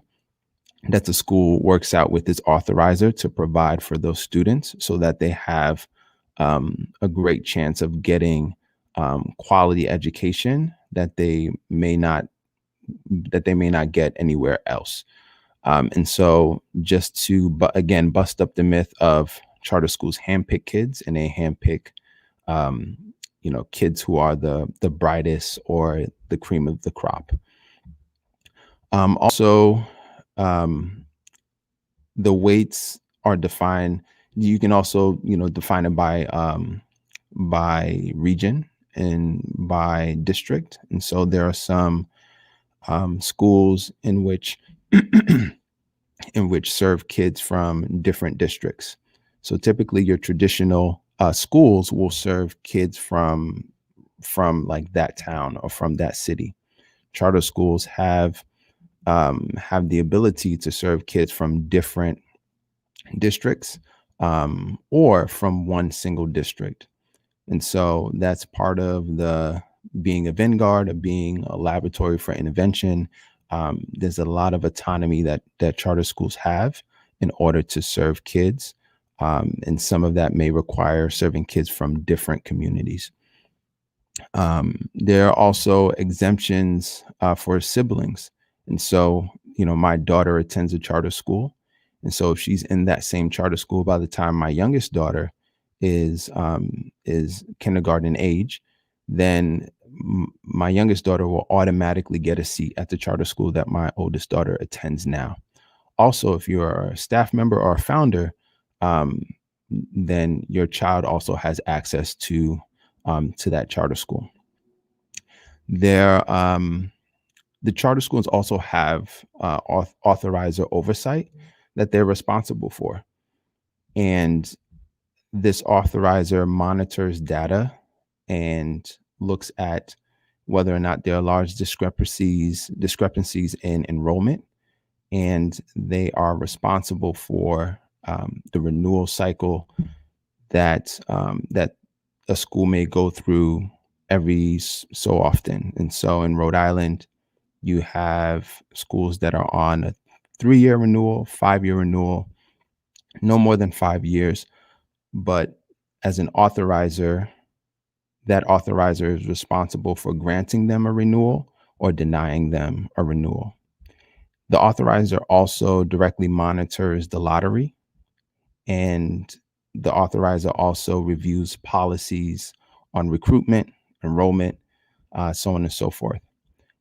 [SPEAKER 5] that the school works out with its authorizer to provide for those students, so that they have a great chance of getting quality education that they may not get anywhere else. And so just to, again, bust up the myth of charter schools handpick kids, and they handpick kids who are the brightest or the cream of the crop. Also, the weights are defined. You can also, define it by region and by district. And so there are some schools in which serve kids from different districts. So typically your traditional schools will serve kids from like that town or from that city. Charter schools have the ability to serve kids from different districts or from one single district. And so that's part of the being a vanguard, of being a laboratory for intervention. There's a lot of autonomy that charter schools have in order to serve kids. And some of that may require serving kids from different communities. There are also exemptions for siblings. And so, my daughter attends a charter school. And so if she's in that same charter school by the time my youngest daughter is kindergarten age, then my youngest daughter will automatically get a seat at the charter school that my oldest daughter attends now. Also, if you're a staff member or a founder, then your child also has access to that charter school. The charter schools also have authorizer oversight that they're responsible for. And this authorizer monitors data and looks at whether or not there are large discrepancies in enrollment. And they are responsible for the renewal cycle that a school may go through every so often. And so in Rhode Island, you have schools that are on a 3-year renewal, 5-year renewal, no more than 5 years. But as an authorizer, that authorizer is responsible for granting them a renewal or denying them a renewal. The authorizer also directly monitors the lottery, and the authorizer also reviews policies on recruitment, enrollment, so on and so forth.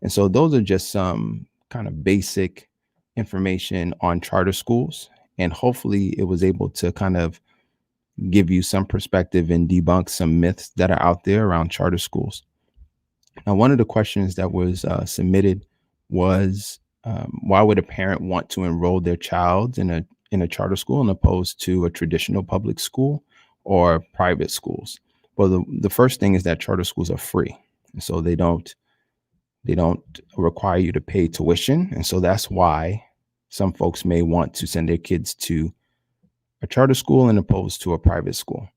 [SPEAKER 5] And so those are just some kind of basic information on charter schools. And hopefully it was able to kind of give you some perspective and debunk some myths that are out there around charter schools. Now, one of the questions that was submitted was, why would a parent want to enroll their child in a charter school as opposed to a traditional public school or private schools? Well, the first thing is that charter schools are free. And so they don't They don't require you to pay tuition. And so that's why some folks may want to send their kids to a charter school and opposed to a private school.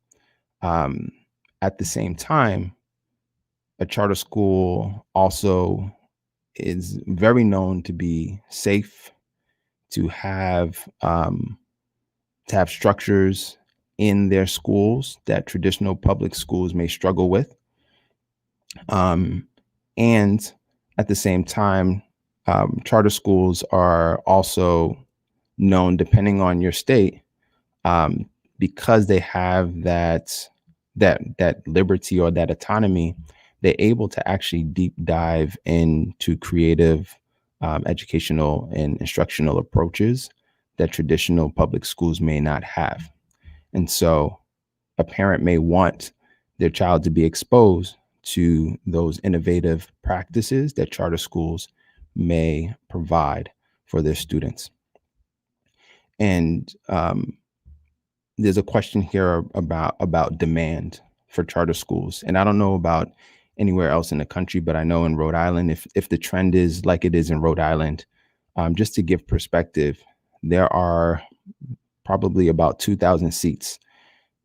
[SPEAKER 5] At the same time, a charter school also is very known to be safe, to have structures in their schools that traditional public schools may struggle with. And at the same time, charter schools are also known, depending on your state, because they have that liberty or that autonomy. They're able to actually deep dive into creative educational and instructional approaches that traditional public schools may not have. And so a parent may want their child to be exposed to those innovative practices that charter schools may provide for their students. And there's a question here about demand for charter schools. And I don't know about anywhere else in the country, but I know in Rhode Island, if the trend is like it is in Rhode Island, just to give perspective, there are probably about 2,000 seats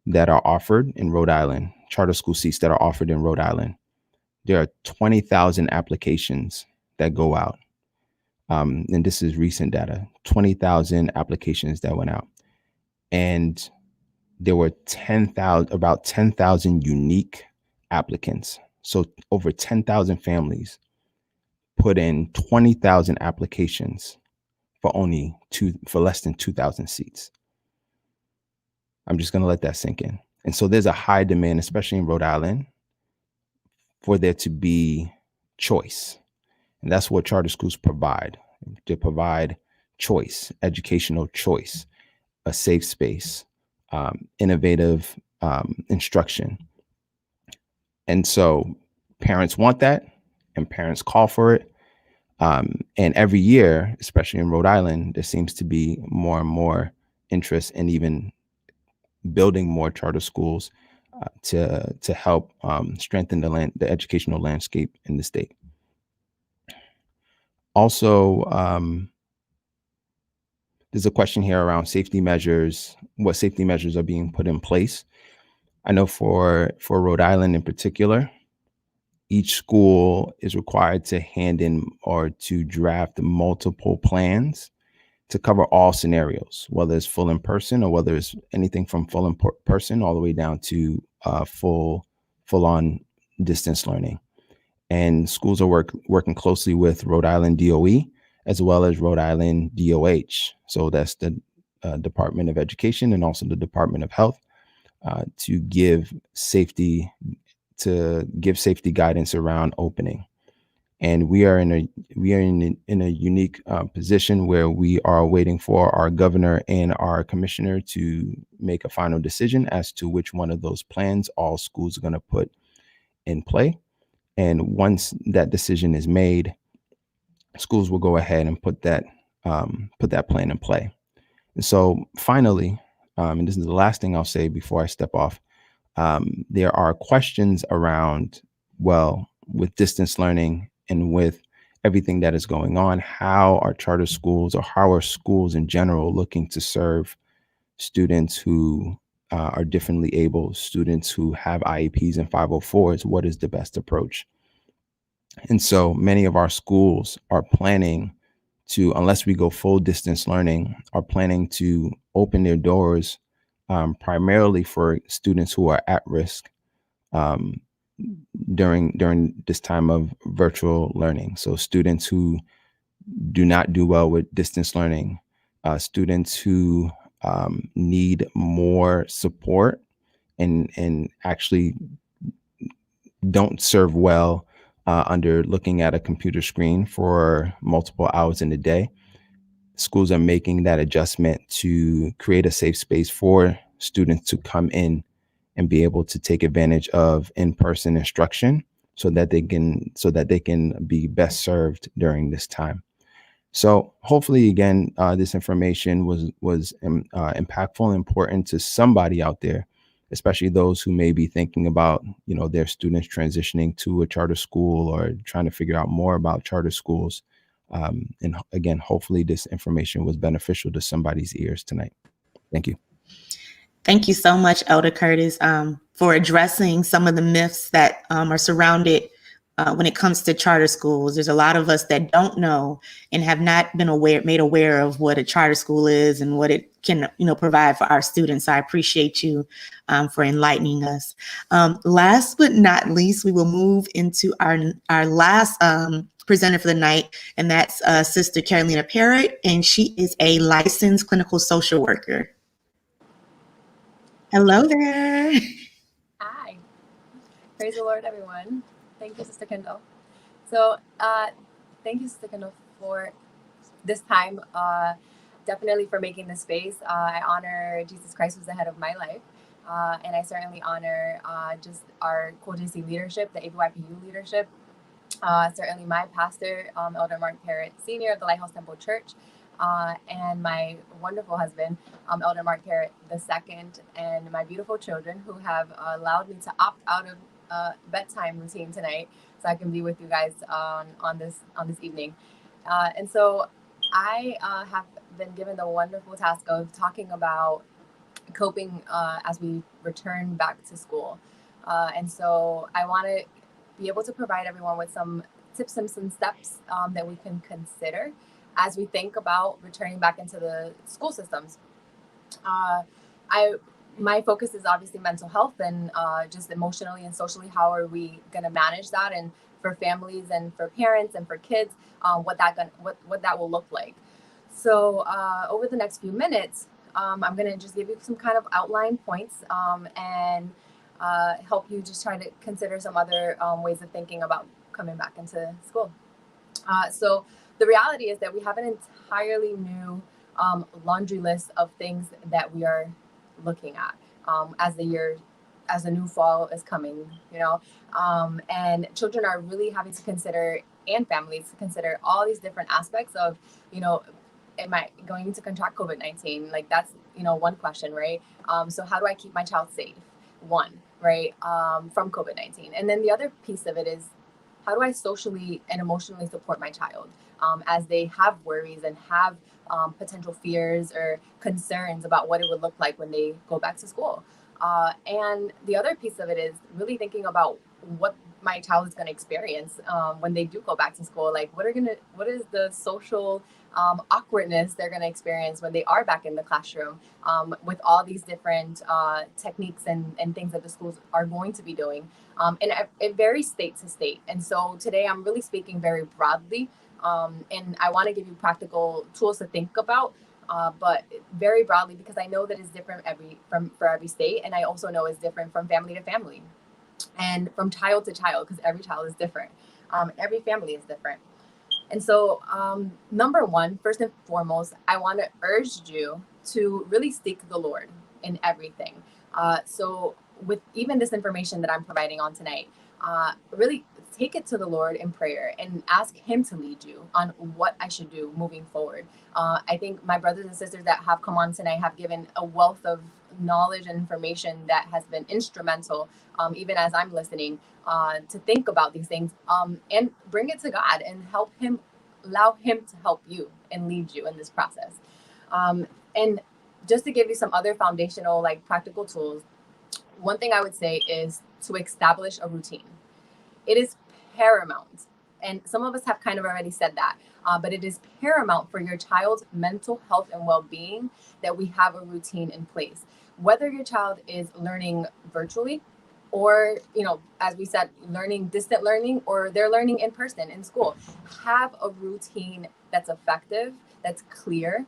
[SPEAKER 5] that are offered in Rhode Island, charter school seats that are offered in Rhode Island. There are 20,000 applications that go out. And this is recent data, 20,000 applications that went out. And there were about 10,000 unique applicants. So over 10,000 families put in 20,000 applications for less than 2,000 seats. I'm just going to let that sink in. And so there's a high demand, especially in Rhode Island, for there to be choice. And that's what charter schools provide. They provide choice, educational choice, a safe space, innovative instruction. And so parents want that, and parents call for it. And every year, especially in Rhode Island, there seems to be more and more interest in even building more charter schools to help strengthen the educational landscape in the state. Also, there's a question here around safety measures, what safety measures are being put in place. I know for Rhode Island in particular, each school is required to hand in or to draft multiple plans to cover all scenarios, whether it's full in person or whether it's anything from full in person all the way down to full on distance learning. And schools are working closely with Rhode Island DOE as well as Rhode Island DOH. So that's the Department of Education and also the Department of Health to give safety guidance around opening. And we are in a unique position where we are waiting for our governor and our commissioner to make a final decision as to which one of those plans all schools are going to put in play. And once that decision is made, schools will go ahead and put that plan in play. And so finally, and this is the last thing I'll say before I step off, there are questions around, well, with distance learning and with everything that is going on, how are charter schools or how are schools in general looking to serve students who are differently able, students who have IEPs and 504s? What is the best approach? And so many of our schools are planning to, unless we go full distance learning, are planning to open their doors primarily for students who are at risk during this time of virtual learning. So students who do not do well with distance learning, students who need more support and actually don't serve well under looking at a computer screen for multiple hours in a day. Schools are making that adjustment to create a safe space for students to come in and be able to take advantage of in-person instruction so that they can be best served during this time. So hopefully, again, this information was impactful and important to somebody out there especially those who may be thinking about, their students transitioning to a charter school or trying to figure out more about charter schools. And again, hopefully this information was beneficial to somebody's ears tonight. Thank you.
[SPEAKER 1] Thank you so much, Elder Curtis, for addressing some of the myths that are surrounded when it comes to charter schools. There's a lot of us that don't know and have not been made aware of what a charter school is and what it can, provide for our students. I appreciate you for enlightening us. Last but not least, we will move into our last presenter for the night, and that's Sister Carolina Parrott, and she is a licensed clinical social worker. Hello there.
[SPEAKER 6] Hi. Praise the Lord, everyone. Thank you, Sister Kendall. So, thank you, Sister Kendall, for this time. Definitely for making this space. I honor Jesus Christ, who's the head of my life. And I certainly honor just our COJC leadership, the ABYPU leadership. Certainly my pastor, Elder Mark Parrott, Sr. of the Lighthouse Temple Church. And my wonderful husband, Elder Mark Parrott II, and my beautiful children who have allowed me to opt out of bedtime routine tonight, so I can be with you guys on this evening. And so I have been given the wonderful task of talking about coping as we return back to school. And so I want to be able to provide everyone with some tips and some steps that we can consider as we think about returning back into the school systems. My focus is obviously mental health and just emotionally and socially, how are we going to manage that, and for families and for parents and for kids, what that will look like. So over the next few minutes, I'm going to just give you some kind of outline points and help you just try to consider some other ways of thinking about coming back into school. So the reality is that we have an entirely new laundry list of things that we are looking at as the new fall is coming, and children are really having to consider, and families to consider, all these different aspects of, am I going to contract COVID-19? Like, that's, one question, right? So how do I keep my child safe? One, right, from COVID-19. And then the other piece of it is, how do I socially and emotionally support my child as they have worries and have potential fears or concerns about what it would look like when they go back to school? And the other piece of it is really thinking about what my child is going to experience when they do go back to school. Like, what is the social awkwardness they're going to experience when they are back in the classroom with all these different techniques and things that the schools are going to be doing. And it varies state to state. And so today I'm really speaking very broadly, and I want to give you practical tools to think about, but very broadly, because I know that it's different for every state, and I also know it's different from family to family and from child to child, because every child is different. Every family is different. And so, number one, first and foremost, I want to urge you to really seek the Lord in everything. So with even this information that I'm providing on tonight, really take it to the Lord in prayer and ask Him to lead you on what I should do moving forward. I think my brothers and sisters that have come on tonight have given a wealth of knowledge and information that has been instrumental, even as I'm listening, to think about these things and bring it to God and allow Him to help you and lead you in this process. And just to give you some other foundational, practical tools, one thing I would say is to establish a routine. It is paramount. And some of us have kind of already said that, but it is paramount for your child's mental health and well-being that we have a routine in place. Whether your child is learning virtually or, as we said, distant learning, or they're learning in person in school, have a routine that's effective, that's clear,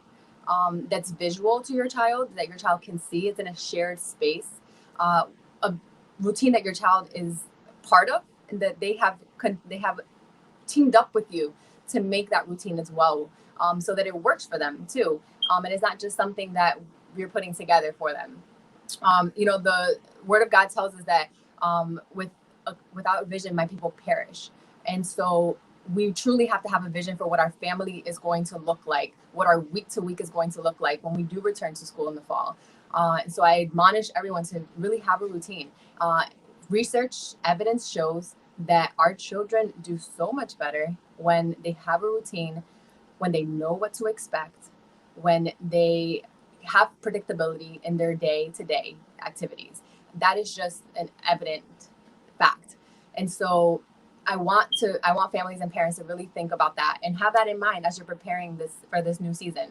[SPEAKER 6] that's visual to your child, that your child can see. It's in a shared space, a routine that your child is part of, and that they have teamed up with you to make that routine as well, so that it works for them too. And it's not just something that we're putting together for them. The Word of God tells us that without vision, my people perish. And so we truly have to have a vision for what our family is going to look like, what our week to week is going to look like when we do return to school in the fall. And so I admonish everyone to really have a routine. Research evidence shows that our children do so much better when they have a routine, when they know what to expect, when they have predictability in their day-to-day activities. That is just an evident fact. And so I want families and parents to really think about that and have that in mind as you're preparing this new season.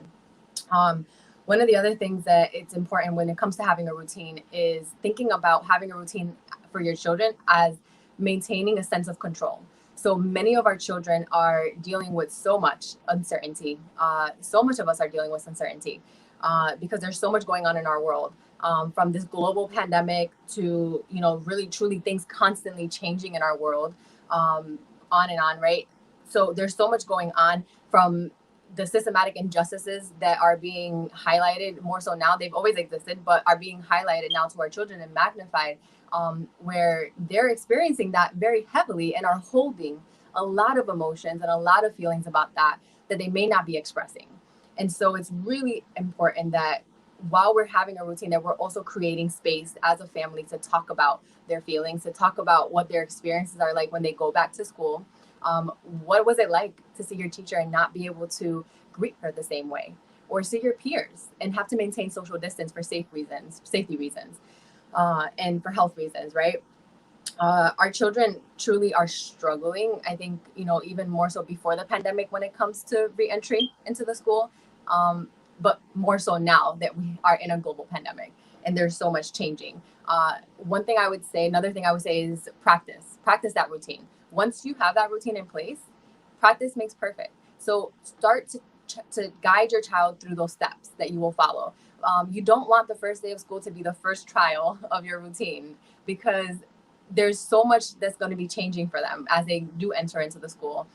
[SPEAKER 6] One of the other things that it's important when it comes to having a routine is thinking about having a routine for your children as maintaining a sense of control. So many of our children are dealing with so much uncertainty. So much of us are dealing with uncertainty because there's so much going on in our world. From this global pandemic to, really truly things constantly changing in our world, on and on, right? So there's so much going on, from the systematic injustices that are being highlighted more so now. They've always existed, but are being highlighted now to our children and magnified, where they're experiencing that very heavily and are holding a lot of emotions and a lot of feelings about that they may not be expressing. And so it's really important that while we're having a routine, that we're also creating space as a family to talk about their feelings, to talk about what their experiences are like when they go back to school. What was it like to see your teacher and not be able to greet her the same way, or see your peers and have to maintain social distance for safety reasons, and for health reasons, right? Our children truly are struggling. I think, even more so before the pandemic when it comes to reentry into the school, but more so now that we are in a global pandemic and there's so much changing. Another thing I would say is practice that routine. Once you have that routine in place, practice makes perfect. So start to guide your child through those steps that you will follow. You don't want the first day of school to be the first trial of your routine, because there's so much that's going to be changing for them as they do enter into the school.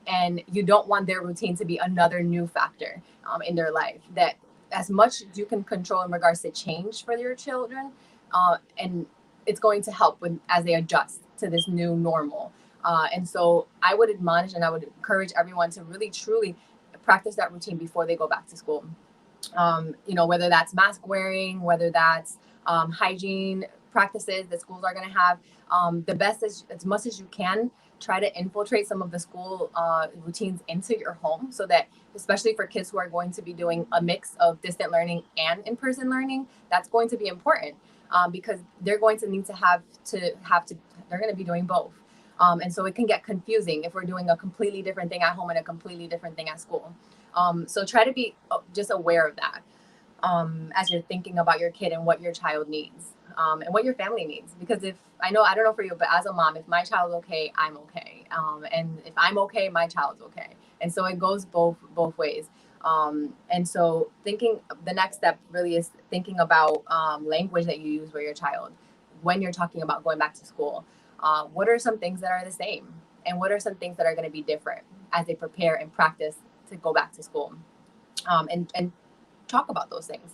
[SPEAKER 6] And you don't want their routine to be another new factor in their life. That as much as you can control in regards to change for your children, and it's going to help as they adjust to this new normal. And so I would admonish and I would encourage everyone to really, truly practice that routine before they go back to school. Whether that's mask wearing, whether that's hygiene practices that schools are going to have, the best is, as much as you can, try to infiltrate some of the school routines into your home, so that, especially for kids who are going to be doing a mix of distant learning and in-person learning, that's going to be important, because they're going to need to they're going to be doing both. And so it can get confusing if we're doing a completely different thing at home and a completely different thing at school. So try to be just aware of that as you're thinking about your kid and what your child needs, and what your family needs. Because I don't know for you, but as a mom, if my child's okay, I'm okay. And if I'm okay, my child's okay. And so it goes both ways. And so the next step really is thinking about language that you use with your child when you're talking about going back to school. What are some things that are the same, and what are some things that are going to be different as they prepare and practice to go back to school, and talk about those things.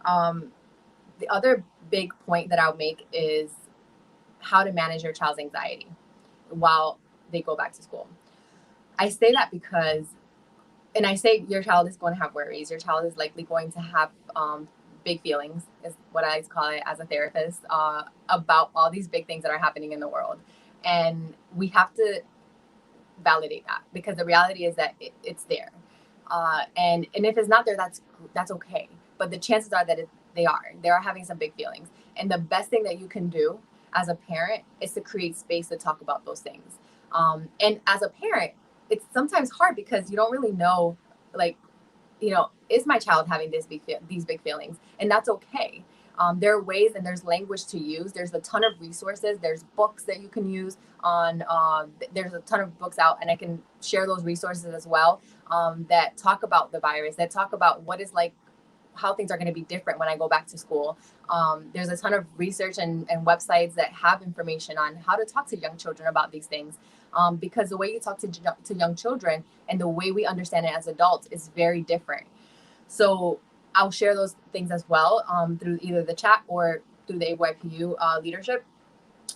[SPEAKER 6] The other big point that I'll make is how to manage your child's anxiety while they go back to school. I say that because, and I say your child is going to have worries. Your child is likely going to have big feelings, is what I call it as a therapist, about all these big things that are happening in the world. And we have to validate that, because the reality is that it's there. And if it's not there, that's okay. But the chances are that they are having some big feelings. And the best thing that you can do as a parent is to create space to talk about those things. And as a parent, it's sometimes hard because you don't really know, like, is my child having these big feelings? And that's okay. There are ways and there's language to use. There's a ton of resources. There's books that you can use on. There's a ton of books out, and I can share those resources as well, that talk about the virus, that talk about what is like, how things are going to be different when I go back to school. There's a ton of research and websites that have information on how to talk to young children about these things, because the way you talk to young children and the way we understand it as adults is very different. So I'll share those things as well, through either the chat or through the ABYPU leadership.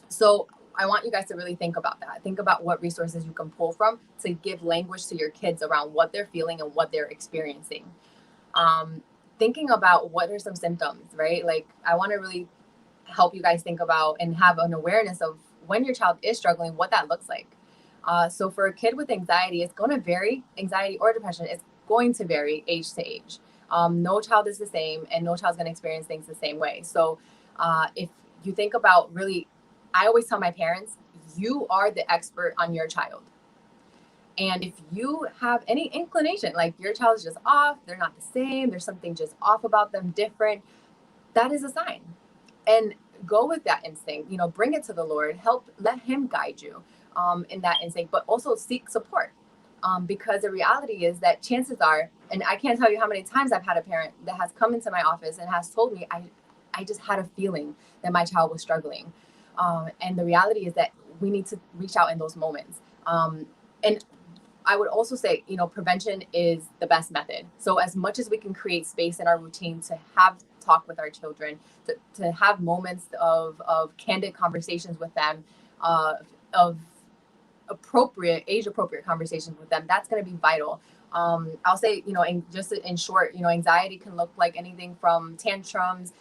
[SPEAKER 6] So I want you guys to really think about that. Think about what resources you can pull from to give language to your kids around what they're feeling and what they're experiencing. thinking about what are some symptoms, right? Like I want to really help you guys think about and have an awareness of when your child is struggling, what that looks like. So for a kid with anxiety, it's going to vary. Anxiety or depression is going to vary age to age. No child is the same, and no child's going to experience things the same way. So if you think about really, I always tell my parents, you are the expert on your child. And if you have any inclination, like your child is just off, they're not the same, there's something just off about them, different, that is a sign. And go with that instinct, bring it to the Lord, let him guide you in that instinct, but also seek support. Because the reality is that chances are, and I can't tell you how many times I've had a parent that has come into my office and has told me, I just had a feeling that my child was struggling. And the reality is that we need to reach out in those moments. And I would also say, prevention is the best method. So as much as we can create space in our routine to have talk with our children, to have moments of candid conversations with them, of age appropriate conversations with them, that's going to be vital. I'll say, in short, anxiety can look like anything from tantrums,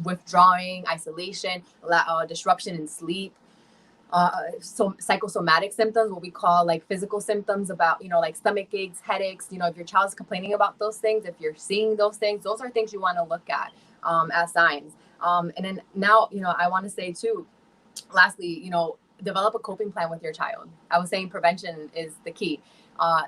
[SPEAKER 6] withdrawing, isolation, disruption in sleep, so psychosomatic symptoms, what we call like physical symptoms about, like stomach aches, headaches, if your child's complaining about those things, if you're seeing those things, those are things you want to look at as signs. And then now, I want to say too, lastly, develop a coping plan with your child. I was saying prevention is the key.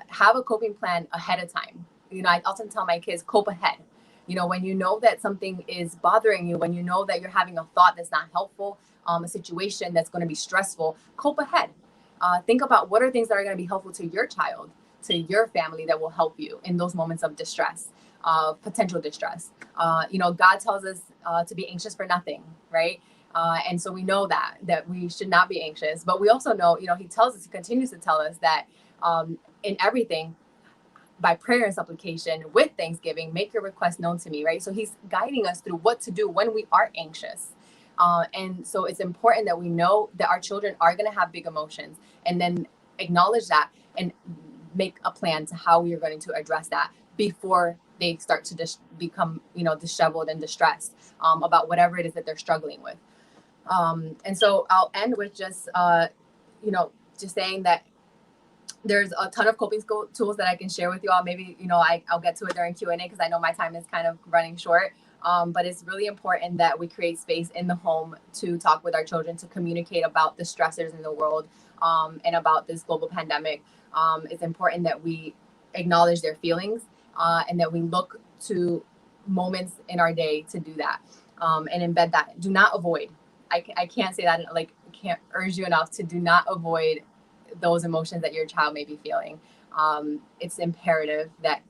[SPEAKER 6] Have a coping plan ahead of time. I often tell my kids, cope ahead. When you know that something is bothering you, when you know that you're having a thought that's not helpful, a situation that's going to be stressful, cope ahead. Think about what are things that are going to be helpful to your child, to your family, that will help you in those moments of distress, potential distress. God tells us to be anxious for nothing, right? And so we know that we should not be anxious, but we also know, he continues to tell us that in everything, by prayer and supplication with thanksgiving, make your request known to me, right? So he's guiding us through what to do when we are anxious. And so it's important that we know that our children are going to have big emotions, and then acknowledge that and make a plan to how we are going to address that before they start to become, disheveled and distressed about whatever it is that they're struggling with. And so I'll end with just saying that there's a ton of coping tools that I can share with you all. Maybe, I'll get to it during Q&A because I know my time is kind of running short. But it's really important that we create space in the home to talk with our children, to communicate about the stressors in the world and about this global pandemic. It's important that we acknowledge their feelings and that we look to moments in our day to do that and embed that. Do not avoid. I can't say that, can't urge you enough to do not avoid those emotions that your child may be feeling. It's imperative that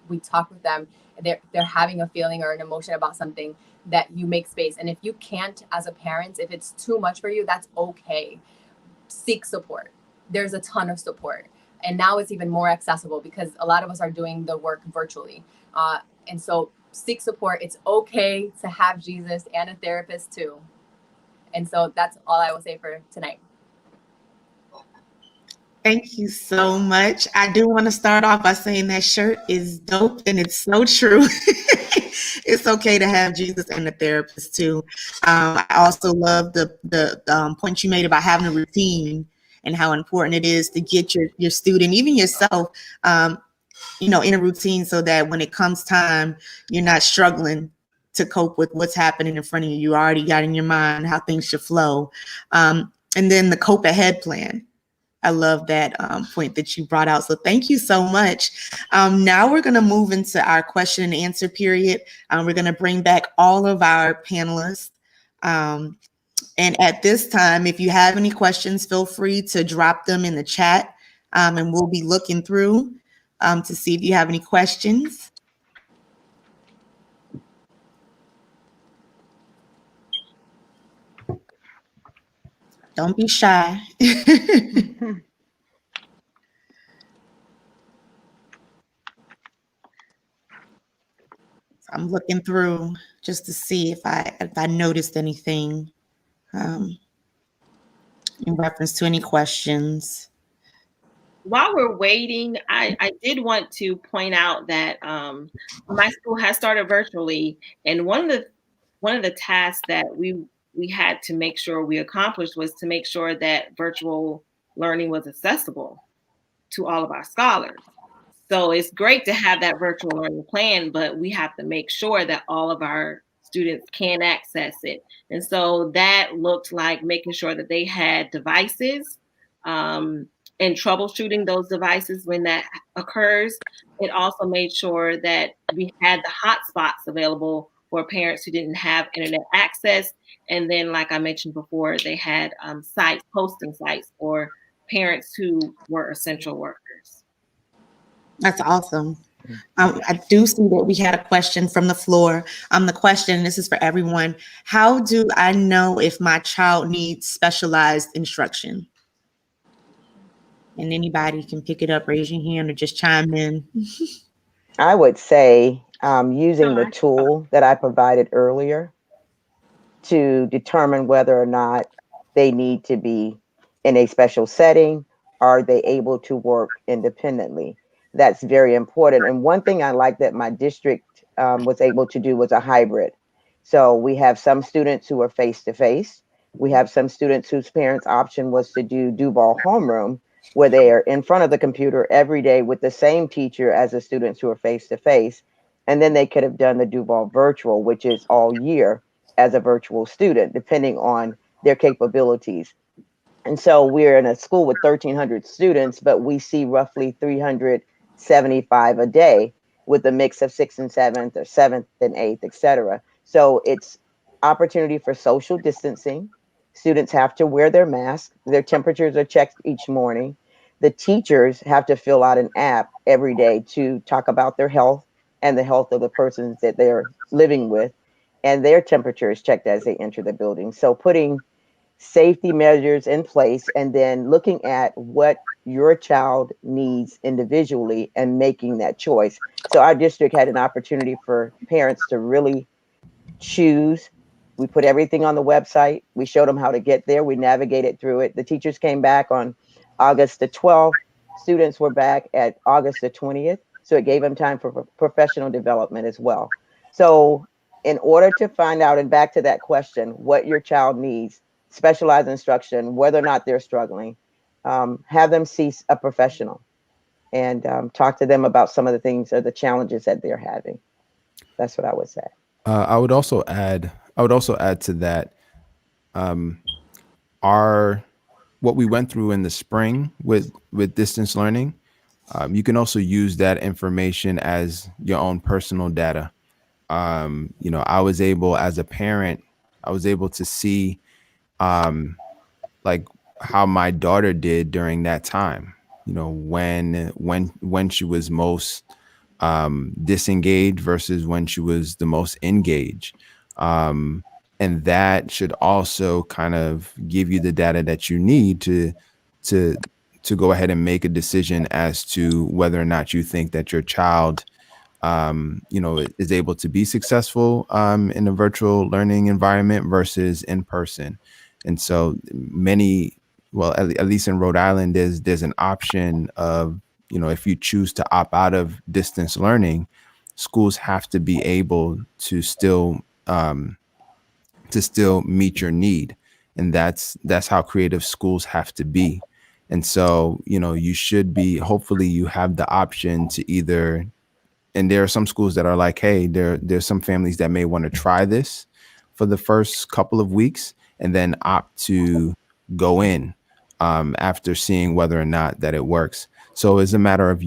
[SPEAKER 6] we talk with them. They're having a feeling or an emotion about something, that you make space. And if you can't, as a parent, if it's too much for you, that's okay. Seek support. There's a ton of support. And now it's even more accessible because a lot of us are doing the work virtually. And so seek support. It's okay to have Jesus and a therapist too. And so that's all I will say for tonight.
[SPEAKER 1] Thank you so much. I do want to start off by saying that shirt is dope, and it's so true. It's okay to have Jesus and a therapist too. I also love the point you made about having a routine and how important it is to get your student, even yourself, in a routine, so that when it comes time, you're not struggling to cope with what's happening in front of you. You already got in your mind how things should flow. And then the cope ahead plan. I love that point that you brought out. So thank you so much. Now we're going to move into our question and answer period. We're going to bring back all of our panelists. And at this time, if you have any questions, feel free to drop them in the chat, and we'll be looking through to see if you have any questions. Don't be shy. I'm looking through just to see if I noticed anything in reference to any questions.
[SPEAKER 3] while we're waiting, I did want to point out that my school has started virtually, and one of the tasks that we had to make sure we accomplished was to make sure that virtual learning was accessible to all of our scholars. So it's great to have that virtual learning plan, but we have to make sure that all of our students can access it. And so that looked like making sure that they had devices, and troubleshooting those devices when that occurs. It also made sure that we had the hotspots available for parents who didn't have internet access. And then, like I mentioned before, they had sites, posting sites for parents who were essential workers.
[SPEAKER 1] That's awesome. I do see that we had a question from the floor. The question, this is for everyone. How do I know if my child needs specialized instruction? And anybody can pick it up, raise your hand, or just chime in.
[SPEAKER 2] I would say using the
[SPEAKER 4] I-
[SPEAKER 2] tool that I provided earlier to determine whether or not they need to be in a special setting. Are they able to work independently? That's very important. And one thing I like that my district was able to do was a hybrid. So we have some students who are face to face. We have some students whose parents' option was to do Duval homeroom, where they are in front of the computer every day with the same teacher as the students who are face to face. And then they could have done the Duval virtual, which is all year as a virtual student, depending on their capabilities. And so we're in a school with 1,300 students, but we see roughly 375 a day with a mix of sixth and seventh or seventh and eighth, et cetera. So it's opportunity for social distancing. Students have to wear their mask. Their temperatures are checked each morning. The teachers have to fill out an app every day to talk about their health and the health of the persons that they're living with. And their temperature is checked as they enter the building. So putting safety measures in place and then looking at what your child needs individually and making that choice. So our district had an opportunity for parents to really choose. We put everything on the website. We showed them how to get there. We navigated through it. The teachers came back on August the 12th. Students were back at August the 20th. So it gave them time for professional development as well. So in order to find out, and back to that question, what your child needs, specialized instruction, whether or not they're struggling, have them see a professional and talk to them about some of the things or the challenges that they're having. That's what I would say.
[SPEAKER 5] I would also add. I would also add to that. Our what we went through in the spring with distance learning. You can also use that information as your own personal data. I was able, as a parent, I was able to see like how my daughter did during that time. When she was most disengaged versus when she was the most engaged. And that should also kind of give you the data that you need to to go ahead and make a decision as to whether or not you think that your child is able to be successful in a virtual learning environment versus in person. And so at least in Rhode Island, there's an option of, if you choose to opt out of distance learning, schools have to be able to still meet your need. And that's how creative schools have to be. And so, you should be, hopefully you have the option to either, and there are some schools that are like, hey, there's some families that may want to try this for the first couple of weeks and then opt to go in after seeing whether or not that it works. So it's a matter of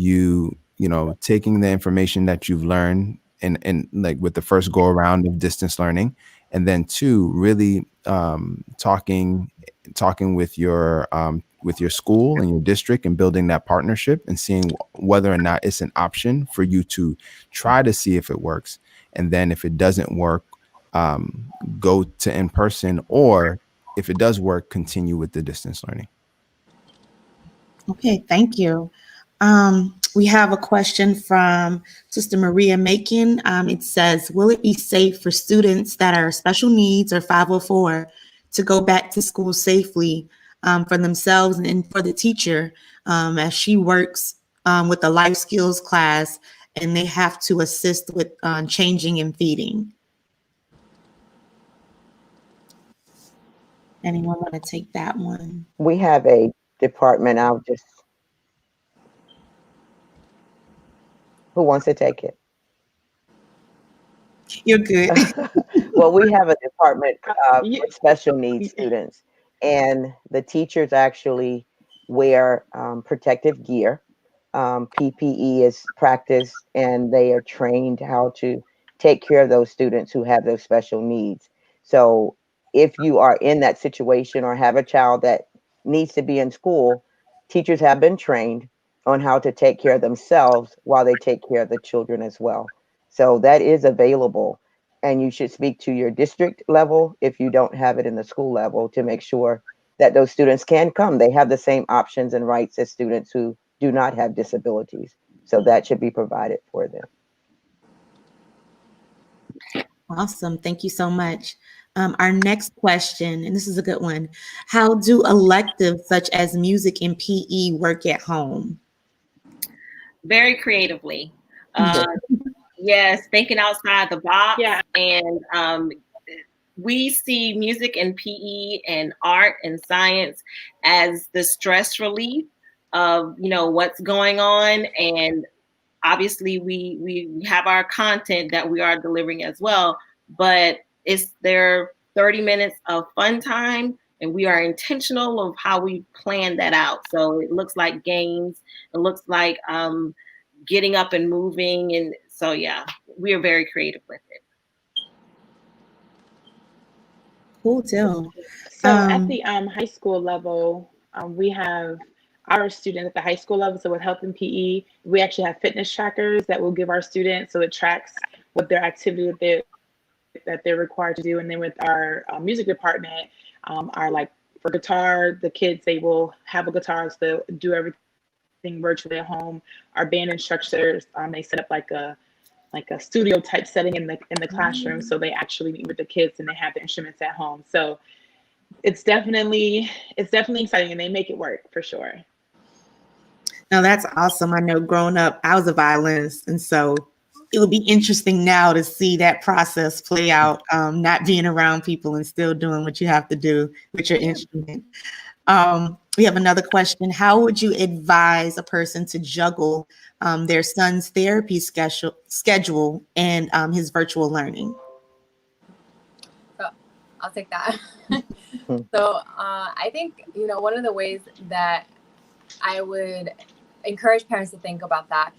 [SPEAKER 5] taking the information that you've learned and like with the first go around of distance learning, and then two, really talking with your school and your district and building that partnership and seeing whether or not it's an option for you to try to see if it works. And then if it doesn't work, go to in person, or if it does work, continue with the distance learning.
[SPEAKER 1] Okay, thank you. We have a question from Sister Maria Macon. It says, will it be safe for students that are special needs or 504 to go back to school safely for themselves and for the teacher as she works with the life skills class, and they have to assist with changing and feeding. Anyone want to take that one?
[SPEAKER 2] We have a department. Who wants to take it?
[SPEAKER 1] You're good.
[SPEAKER 2] Well, we have a department
[SPEAKER 4] Yeah.
[SPEAKER 2] with special needs students, and the teachers actually wear protective gear. PPE is practiced, and they are trained how to take care of those students who have those special needs. So, if you are in that situation or have a child that needs to be in school, teachers have been trained on how to take care of themselves while they take care of the children as well. So, that is available, and you should speak to your district level if you don't have it in the school level to make sure that those students can come. They have the same options and rights as students who do not have disabilities. So that should be provided for them.
[SPEAKER 1] Awesome. Thank you so much. Our next question, and this is a good one. How do electives such as music and PE work at home?
[SPEAKER 3] Very creatively. Yes, thinking outside the box.
[SPEAKER 4] Yeah.
[SPEAKER 3] And we see music and PE and art and science as the stress relief of, you know, what's going on. And obviously we have our content that we are delivering as well, but it's their 30 minutes of fun time, and we are intentional of how we plan that out. So it looks like games, it looks like getting up and moving. And so, yeah, we are very creative with it.
[SPEAKER 1] Cool deal.
[SPEAKER 4] So at the high school level, we have our students at the high school level. So with health and PE, we actually have fitness trackers that will give our students, so it tracks what their activity that they're required to do. And then with our music department, our like for guitar, the kids, they will have a guitar, so they'll do everything virtually at home. Our band instructors, they set up like a studio type setting in the classroom, so they actually meet with the kids and they have the instruments at home. So it's definitely exciting, and they make it work for sure.
[SPEAKER 1] No, that's awesome. I know growing up, I was a violinist, and so it would be interesting now to see that process play out, not being around people and still doing what you have to do with your instrument. We have another question. How would you advise a person to juggle their son's therapy schedule and his virtual learning?
[SPEAKER 6] So I'll take that. So I think, you know, one of the ways that I would encourage parents to think about that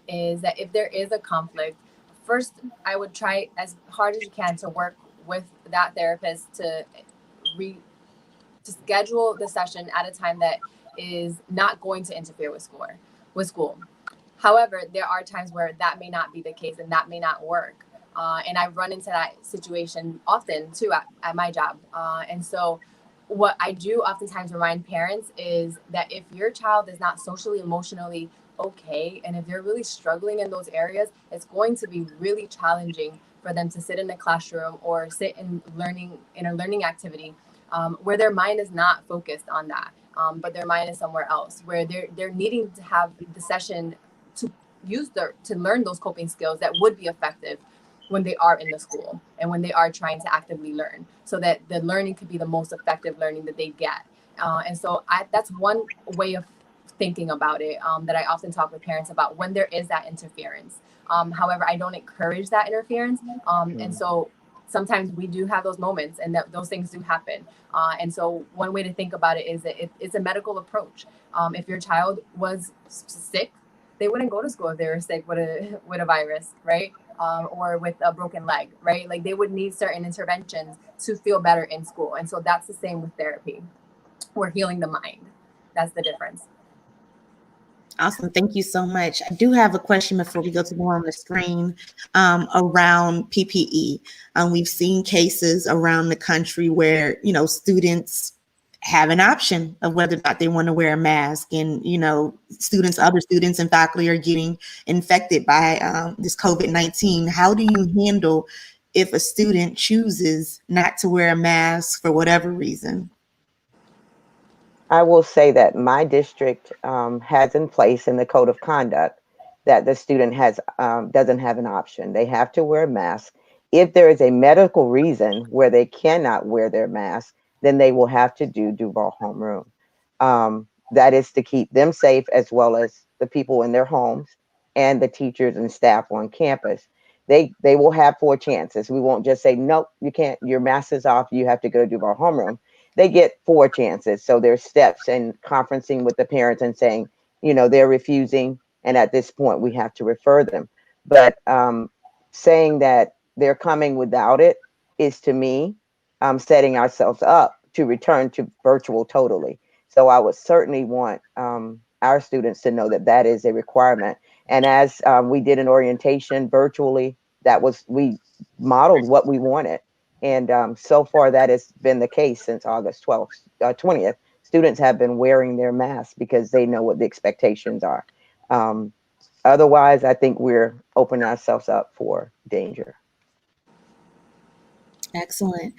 [SPEAKER 6] is that if there is a conflict, first I would try as hard as you can to work with that therapist to schedule the session at a time that is not going to interfere with school. However, there are times where that may not be the case and that may not work. And I run into that situation often too at my job. And so what I do oftentimes remind parents is that if your child is not socially, emotionally okay, and if they're really struggling in those areas, it's going to be really challenging for them to sit in a classroom or sit in a learning activity where their mind is not focused on that, but their mind is somewhere else, where they're needing to have the session to learn those coping skills that would be effective when they are in the school and when they are trying to actively learn, so that the learning could be the most effective learning that they get. And so that's one way of thinking about it that I often talk with parents about when there is that interference. However, I don't encourage that interference. And so sometimes we do have those moments, and those things do happen. And so one way to think about it is that it's a medical approach. If your child was sick, they wouldn't go to school if they were sick with a virus, right? Or with a broken leg, right? Like they would need certain interventions to feel better in school. And so that's the same with therapy. We're healing the mind. That's the difference.
[SPEAKER 1] Awesome. Thank you so much. I do have a question before we go to more on the screen around PPE. We've seen cases around the country where, you know, students have an option of whether or not they want to wear a mask, and, you know, other students and faculty are getting infected by this COVID-19. How do you handle if a student chooses not to wear a mask for whatever reason?
[SPEAKER 2] I will say that my district has in place in the code of conduct that the student has doesn't have an option. They have to wear a mask. If there is a medical reason where they cannot wear their mask, then they will have to do Duval homeroom. That is to keep them safe as well as the people in their homes and the teachers and staff on campus. They will have four chances. We won't just say nope, you can't. Your mask is off. You have to go to Duval homeroom. They get four chances. So there's steps in conferencing with the parents and saying, they're refusing. And at this point, we have to refer them. But saying that they're coming without it is to me setting ourselves up to return to virtual totally. So I would certainly want our students to know that that is a requirement. And as we did an orientation virtually, we modeled what we wanted. And so far, that has been the case since August 12th, 20th. Students have been wearing their masks because they know what the expectations are. Um, Otherwise, I think we're opening ourselves up for danger.
[SPEAKER 1] Excellent.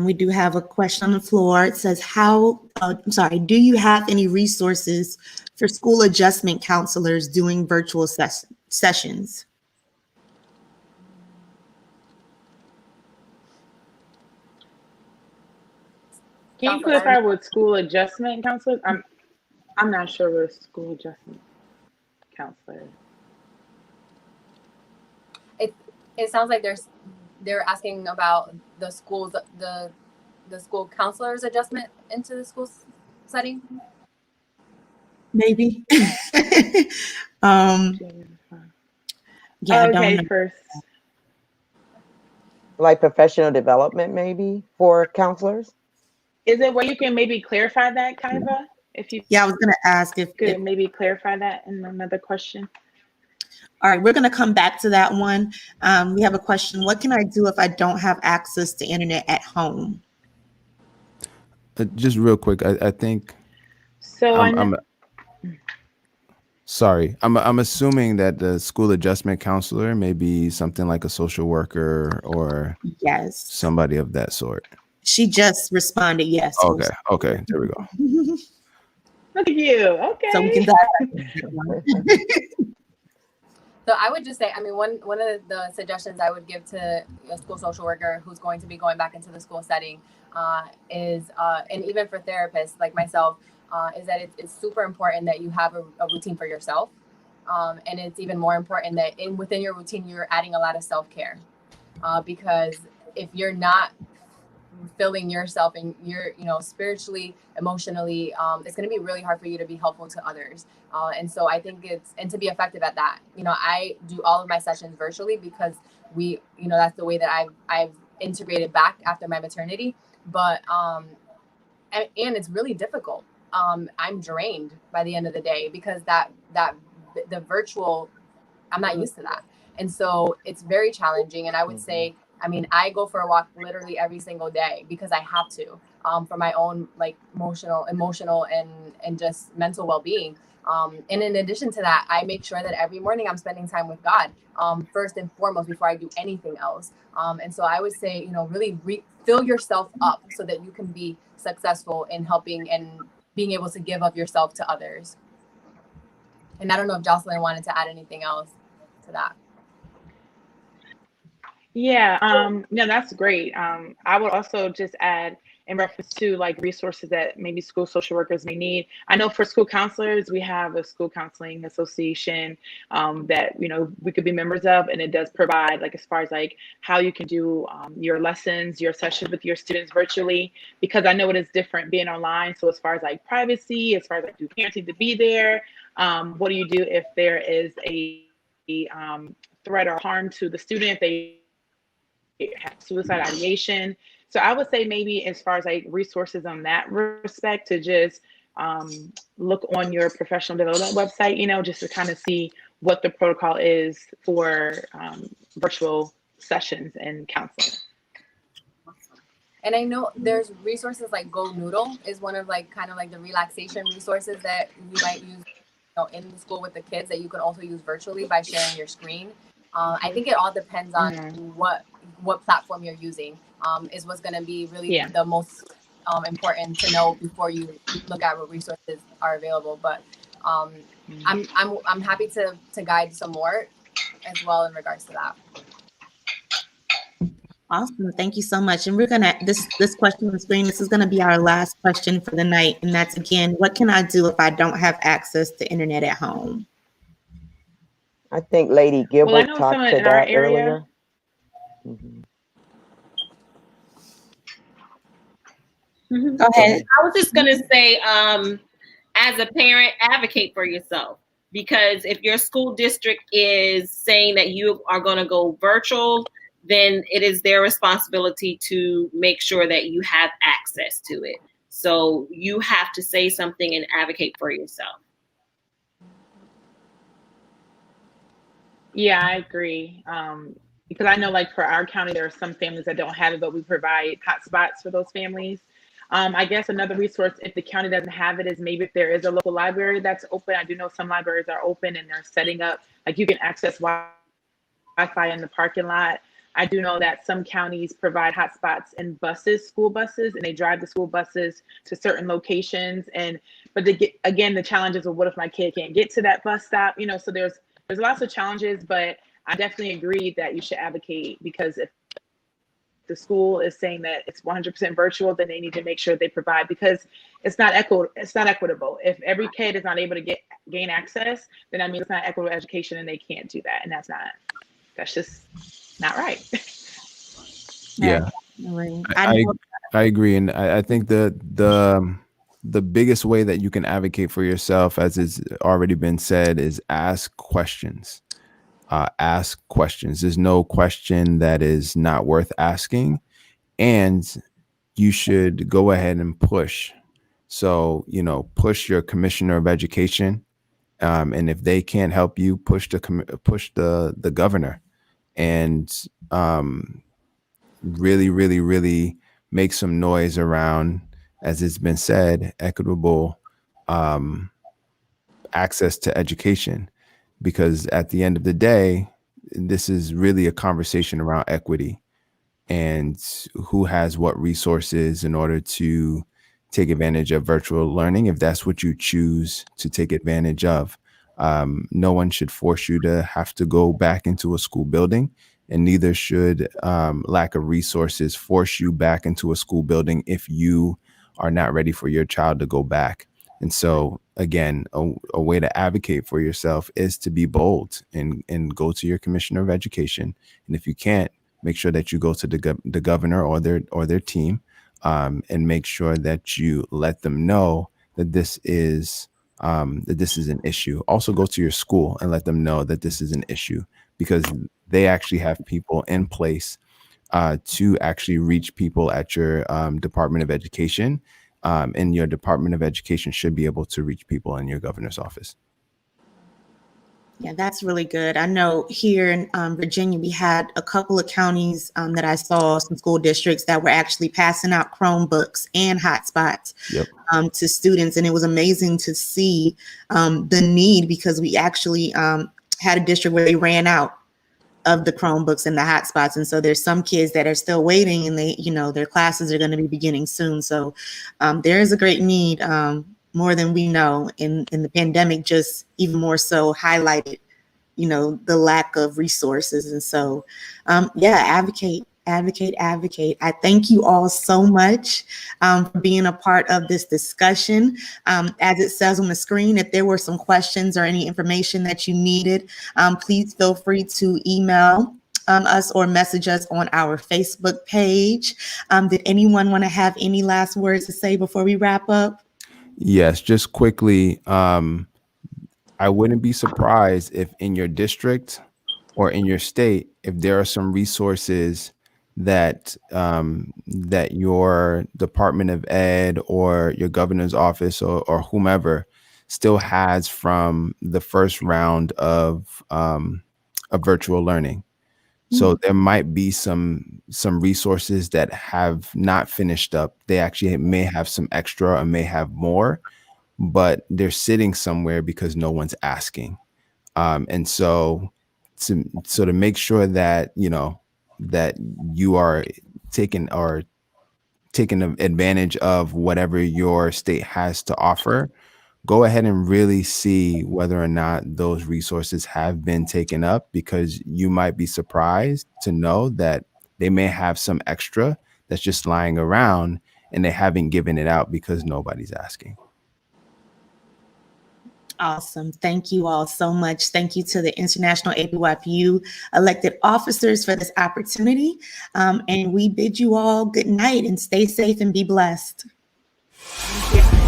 [SPEAKER 1] We do have a question on the floor. It says, do you have any resources for school adjustment counselors doing virtual sessions?
[SPEAKER 4] Can you clarify what school adjustment counselors? I'm not sure what a school adjustment counselor is.
[SPEAKER 6] It sounds like they're asking about the schools, the school counselors adjustment into the school setting.
[SPEAKER 1] Maybe. Yeah, I don't know.
[SPEAKER 4] First.
[SPEAKER 2] Like professional development, maybe for counselors.
[SPEAKER 4] Is it where you can maybe clarify that, Kaiva?
[SPEAKER 1] Yeah, I was going to ask if
[SPEAKER 4] maybe clarify that in another question.
[SPEAKER 1] All right, we're going to come back to that one. We have a question. What can I do if I don't have access to internet at home?
[SPEAKER 5] Just real quick, I think.
[SPEAKER 4] So
[SPEAKER 5] sorry, I'm assuming that the school adjustment counselor may be something like a social worker or somebody of that sort.
[SPEAKER 1] She just responded yes.
[SPEAKER 5] Okay, there we go.
[SPEAKER 4] Look at you. Okay.
[SPEAKER 1] So we can
[SPEAKER 6] So I would just say, I mean, one of the suggestions I would give to a school social worker who's going to be going back into the school setting is, and even for therapists like myself, is that it's super important that you have a routine for yourself. And it's even more important that within your routine, you're adding a lot of self-care. Because if you're not filling yourself and you're, spiritually, emotionally, it's going to be really hard for you to be helpful to others. And so I think and to be effective at that, I do all of my sessions virtually because that's the way that I've integrated back after my maternity. But, and it's really difficult. I'm drained by the end of the day because the virtual, I'm not used to that. And so it's very challenging. And I would say, I mean, I go for a walk literally every single day because I have to, for my own like emotional and just mental well-being. And in addition to that, I make sure that every morning I'm spending time with God, first and foremost, before I do anything else. And so I would say, really fill yourself up so that you can be successful in helping and being able to give of yourself to others. And I don't know if Jocelyn wanted to add anything else to that.
[SPEAKER 4] Yeah, no, that's great. I would also just add in reference to like resources that maybe school social workers may need. I know for school counselors, we have a school counseling association that, we could be members of, and it does provide like as far as like how you can do your lessons, your sessions with your students virtually, because I know it is different being online. So as far as like privacy, as far as like do parents need to be there, what do you do if there is a threat or harm to the student, if they have suicide ideation? So I would say maybe as far as like resources on that respect, to just look on your professional development website, just to kind of see what the protocol is for virtual sessions and counseling.
[SPEAKER 6] And I know there's resources like Go Noodle is one of like kind of like the relaxation resources that you might use in the school with the kids that you can also use virtually by sharing your screen. I think it all depends on what platform you're using is what's going to be really the most important to know before you look at what resources are available. But I'm happy to guide some more as well in regards to that.
[SPEAKER 1] Awesome. Thank you so much. And we're gonna this question on the screen, this is gonna be our last question for the night. And that's again, what can I do if I don't have access to internet at home?
[SPEAKER 2] I think Lady Gilbert
[SPEAKER 4] Well, I know
[SPEAKER 2] talked
[SPEAKER 4] someone
[SPEAKER 2] to
[SPEAKER 4] in our
[SPEAKER 2] that
[SPEAKER 4] area.
[SPEAKER 2] earlier. Mm-hmm.
[SPEAKER 1] Go ahead.
[SPEAKER 3] I was just going to say, as a parent, advocate for yourself. Because if your school district is saying that you are going to go virtual, then it is their responsibility to make sure that you have access to it. So you have to say something and advocate for yourself.
[SPEAKER 4] Yeah, I agree. Because I know, like, for our county, there are some families that don't have it, but we provide hotspots for those families. I guess another resource, if the county doesn't have it, is maybe if there is a local library that's open. I do know some libraries are open and they're setting up, like, you can access Wi-Fi in the parking lot. I do know that some counties provide hotspots in buses, school buses, and they drive the school buses to certain locations. But again, the challenge is, well, what if my kid can't get to that bus stop? You know, so there's lots of challenges, but I definitely agree that you should advocate, because if the school is saying that it's 100% virtual, then they need to make sure they provide, because it's not equitable. If every kid is not able to gain access, then that means it's not equitable education, and they can't do that, and that's just not right.
[SPEAKER 5] Yeah, I agree, and I think the biggest way that you can advocate for yourself, as has already been said, is ask questions. Ask questions. There's no question that is not worth asking, and you should go ahead and push. So, push your commissioner of education, and if they can't help you, push the governor, and really, really, really make some noise around, as it's been said, equitable access to education. Because at the end of the day, this is really a conversation around equity and who has what resources in order to take advantage of virtual learning, if that's what you choose to take advantage of. No one should force you to have to go back into a school building, and neither should lack of resources force you back into a school building if you are not ready for your child to go back. And so, again, a way to advocate for yourself is to be bold and go to your commissioner of education. And if you can't, make sure that you go to the governor or their team, and make sure that you let them know that this is an issue. Also, go to your school and let them know that this is an issue, because they actually have people in place to actually reach people at your Department of Education. And your Department of Education should be able to reach people in your governor's office.
[SPEAKER 1] Yeah, that's really good. I know here in Virginia, we had a couple of counties that I saw, some school districts that were actually passing out Chromebooks and hotspots to students. And it was amazing to see the need, because we actually had a district where they ran out of the Chromebooks and the hotspots. And so there's some kids that are still waiting, and their classes are going to be beginning soon. So there is a great need, more than we know, and the pandemic just even more so highlighted, the lack of resources. And so, advocate. I thank you all so much for being a part of this discussion. As it says on the screen, if there were some questions or any information that you needed, please feel free to email us or message us on our Facebook page. Did anyone want to have any last words to say before we wrap up?
[SPEAKER 5] Yes, just quickly. I wouldn't be surprised if in your district or in your state, if there are some resources that that your Department of Ed or your governor's office or whomever still has from the first round of virtual learning. So there might be some resources that have not finished up. They actually may have some extra or may have more, but they're sitting somewhere because no one's asking. And so to make sure that that you are taking or taken advantage of whatever your state has to offer, go ahead and really see whether or not those resources have been taken up, because you might be surprised to know that they may have some extra that's just lying around and they haven't given it out because nobody's asking.
[SPEAKER 1] Awesome. Thank you all so much. Thank you to the International ABYPU elected officers for this opportunity. And we bid you all good night and stay safe and be blessed.
[SPEAKER 3] Thank you.